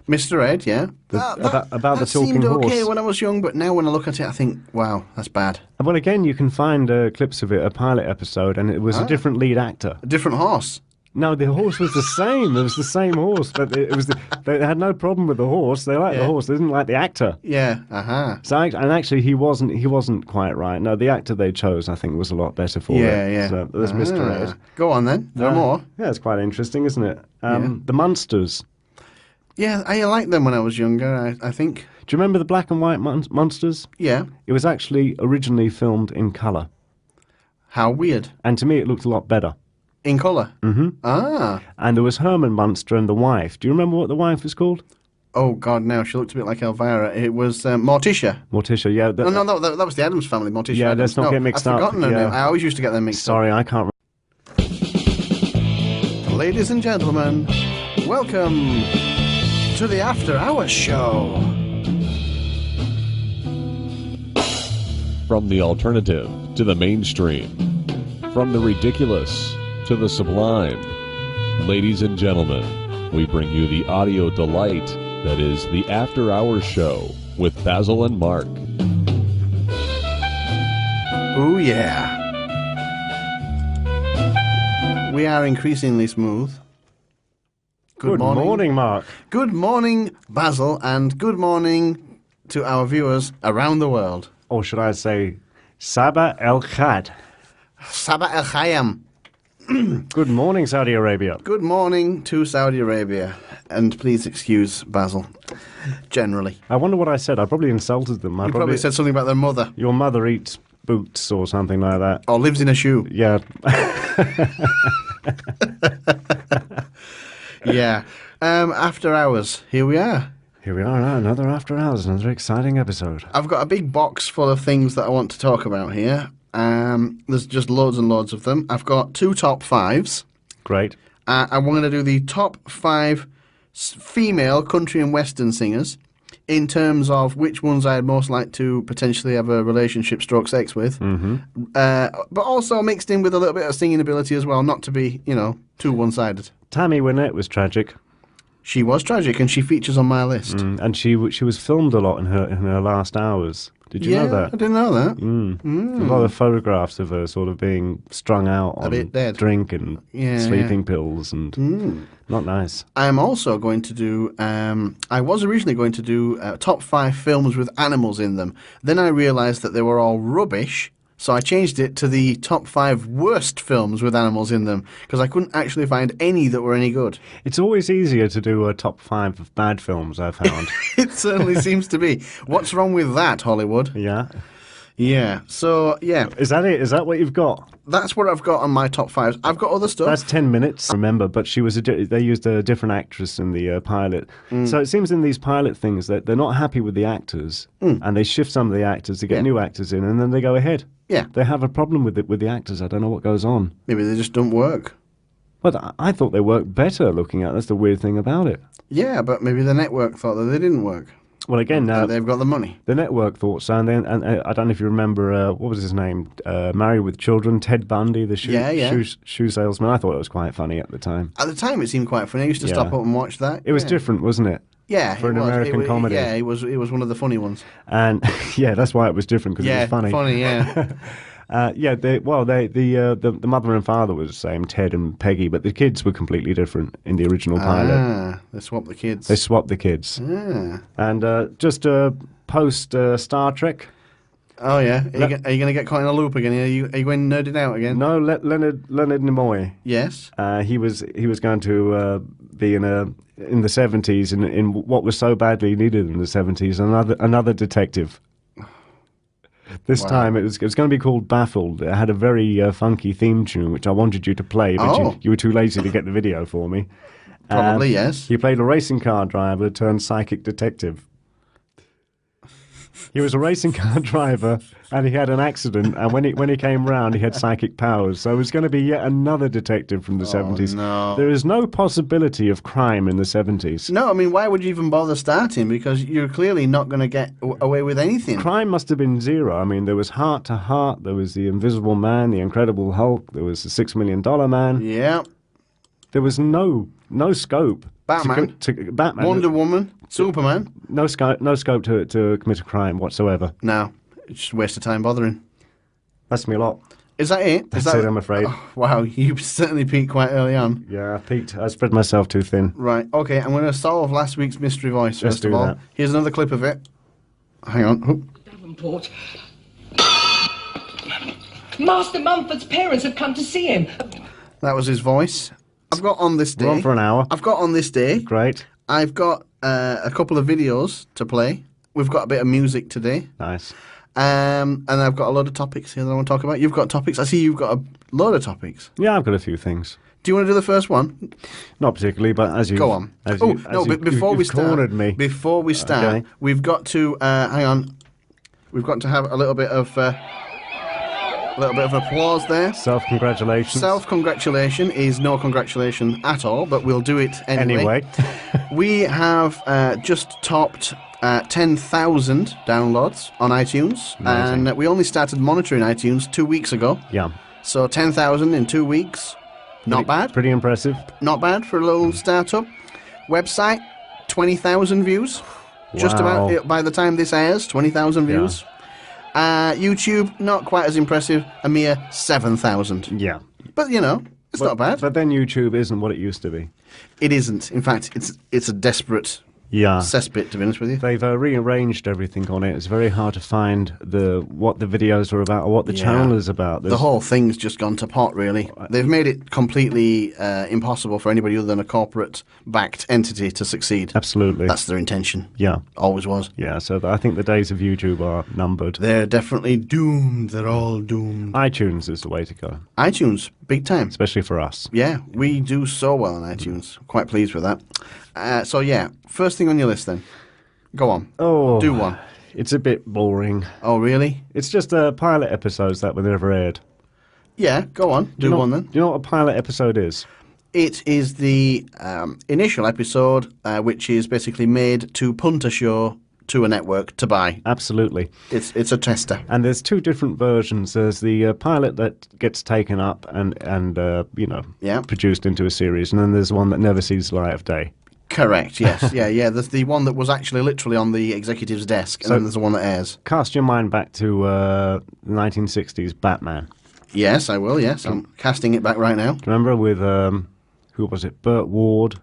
Mr. Ed, yeah. About the talking seemed okay horse. when I was young, but now when I look at it, I think, wow, that's bad. Well, again, you can find clips of it, a pilot episode, and it was a different lead actor. A different horse. No, the horse was the same. It was the same horse, but they had no problem with the horse. They liked the horse. They didn't like the actor. Yeah, So, and actually, he wasn't quite right. No, the actor they chose, I think, was a lot better for it. Yeah. So there's Mr. Ed. Go on then. There are more. Yeah, it's quite interesting, isn't it? The Munsters. Yeah, I liked them when I was younger, I think. Do you remember the black and white monsters? Yeah. It was actually originally filmed in colour. How weird. And to me, it looked a lot better. In colour? Mm-hmm. Ah. And there was Herman Munster and the wife. Do you remember what the wife was called? Oh, God, no. She looked a bit like Elvira. It was Morticia. Morticia, yeah. No, that was the Addams family, Morticia Yeah, Addams. let's not get mixed up. I've forgotten her Yeah. name. I always used to get them mixed up. Sorry, I can't Ladies and gentlemen, welcome to the After Hours Show. From the alternative to the mainstream. From the ridiculous to the sublime. Ladies and gentlemen, we bring you the audio delight that is the After Hours Show with Basil and Mark. Oh, yeah. We are increasingly smooth. Good morning, Mark. Good morning, Basil, and good morning to our viewers around the world. Or should I say, Sabah El Khad. Sabah El Khayam. Good morning, Saudi Arabia. Good morning to Saudi Arabia. And please excuse Basil, generally. I wonder what I said. I probably insulted them. You probably said something about their mother. Your mother eats boots or something like that. Or lives in a shoe. Yeah. Yeah. After Hours, here we are. Here we are now, another After Hours, another exciting episode. I've got a big box full of things that I want to talk about here. There's just loads and loads of them. I've got 2 top 5s. Great. I'm going to do the top 5 female country and western singers in terms of which ones I'd most like to potentially have a relationship stroke sex with. Mm-hmm. But also mixed in with a little bit of singing ability as well, not to be, too one-sided. Tammy Wynette was tragic. She was tragic, and she features on my list. And she was filmed a lot in her last hours. Did you know that? I didn't know that. A lot of photographs of her sort of being strung out on bit dead. drink and sleeping pills, and not nice. I'm also going to do, I was originally going to do top 5 films with animals in them. Then I realised that they were all rubbish, so I changed it to the top 5 worst films with animals in them, because I couldn't actually find any that were any good. It's always easier to do a top 5 of bad films, I've found. It certainly seems to be. What's wrong with that, Hollywood? Yeah. Yeah, so, yeah. Is that it? Is that what you've got? That's what I've got on my top 5s. I've got other stuff. That's 10 minutes, remember, but she was they used a different actress in the pilot. So it seems in these pilot things that they're not happy with the actors, and they shift some of the actors to get new actors in, and then they go ahead. Yeah. They have a problem with the actors. I don't know what goes on. Maybe they just don't work. But I thought they worked better looking at. That's the weird thing about it. Yeah, but maybe the network thought that they didn't work. Well, again, they've got the money. The network thought so, and I don't know if you remember what was his name, Married with Children, Ted Bundy, the shoe salesman. I thought it was quite funny at the time. At the time, it seemed quite funny. I used to stop up and watch that. It was different, wasn't it? Yeah, for an American comedy. Yeah, it was one of the funny ones. And yeah, that's why it was different, because it was funny. Funny, yeah. The mother and father was the same, Ted and Peggy, but the kids were completely different in the original pilot. They swapped the kids. They swapped the kids. And just post Star Trek. Oh yeah, are you going to get caught in a loop again? Are you going nerded out again? No, Leonard Nimoy. Yes. He was going to be in the 70s in what was so badly needed in the 70s. Another detective. This time it was going to be called Baffled. It had a very funky theme tune, which I wanted you to play, but you were too lazy to get the video for me. Probably, yes. He played a racing car driver turned psychic detective. He was a racing car driver, and he had an accident, and when he came round, he had psychic powers. So it was going to be yet another detective from the 70s. No. There is no possibility of crime in the 70s. No, I mean, why would you even bother starting? Because you're clearly not going to get away with anything. Crime must have been zero. I mean, there was Heart to Heart, there was the Invisible Man, the Incredible Hulk, there was the $6 Million Man. Yeah. There was no scope Batman, Batman, Wonder Woman, Superman. No scope to commit a crime whatsoever. No, it's just a waste of time bothering. That's me a lot. Is that it? That's it, I'm afraid. Oh, wow, you certainly peaked quite early on. Yeah, I peaked. I spread myself too thin. Right, okay, I'm going to solve last week's mystery voice first of all. That. Here's another clip of it. Hang on. Oh. Davenport. Master Mumford's parents have come to see him. That was his voice. I've got on this day. We're on for an hour. I've got on this day. Great. I've got a couple of videos to play. We've got a bit of music today. Nice. And I've got a load of topics here that I want to talk about. You've got topics. I see you've got a load of topics. Yeah, I've got a few things. Do you want to do the first one? Not particularly, but as you go on. Before we start, okay. we've got to hang on. We've got to have a little bit of applause there. Self-congratulations. Self-congratulation is no congratulation at all, but we'll do it anyway. We have just topped 10,000 downloads on iTunes. Amazing. And we only started monitoring iTunes 2 weeks ago. Yeah. So 10,000 in 2 weeks. Not bad. Pretty impressive. Not bad for a little startup. Website, 20,000 views. Wow. Just about, by the time this airs, 20,000 views. Yeah. YouTube, not quite as impressive, a mere 7,000. Yeah. But, it's not bad. But then YouTube isn't what it used to be. It isn't. In fact, it's a desperate cesspit, to be honest with you. They've rearranged everything on it. It's very hard to find what the videos are about or what the channel is about. The whole thing's just gone to pot, really. They've made it completely impossible for anybody other than a corporate-backed entity to succeed. Absolutely. That's their intention. Yeah. Always was. Yeah, so I think the days of YouTube are numbered. They're definitely doomed. They're all doomed. iTunes is the way to go. iTunes, big time. Especially for us. Yeah, we do so well on iTunes. Quite pleased with that. First thing on your list then. Go on. Oh. Do one. It's a bit boring. Oh, really? It's just pilot episodes that were never aired. Yeah, go on. Do one then. Do you know what a pilot episode is? It is the initial episode, which is basically made to punt a show to a network to buy. Absolutely. It's a tester. And there's two different versions. There's the pilot that gets taken up and produced into a series, and then there's one that never sees the light of day. Correct, yes. yeah. There's the one that was actually literally on the executive's desk, and then there's the one that airs. Cast your mind back to the 1960s Batman. Yes, I will, yes. I'm casting it back right now. Do you remember with, who was it, Burt Ward,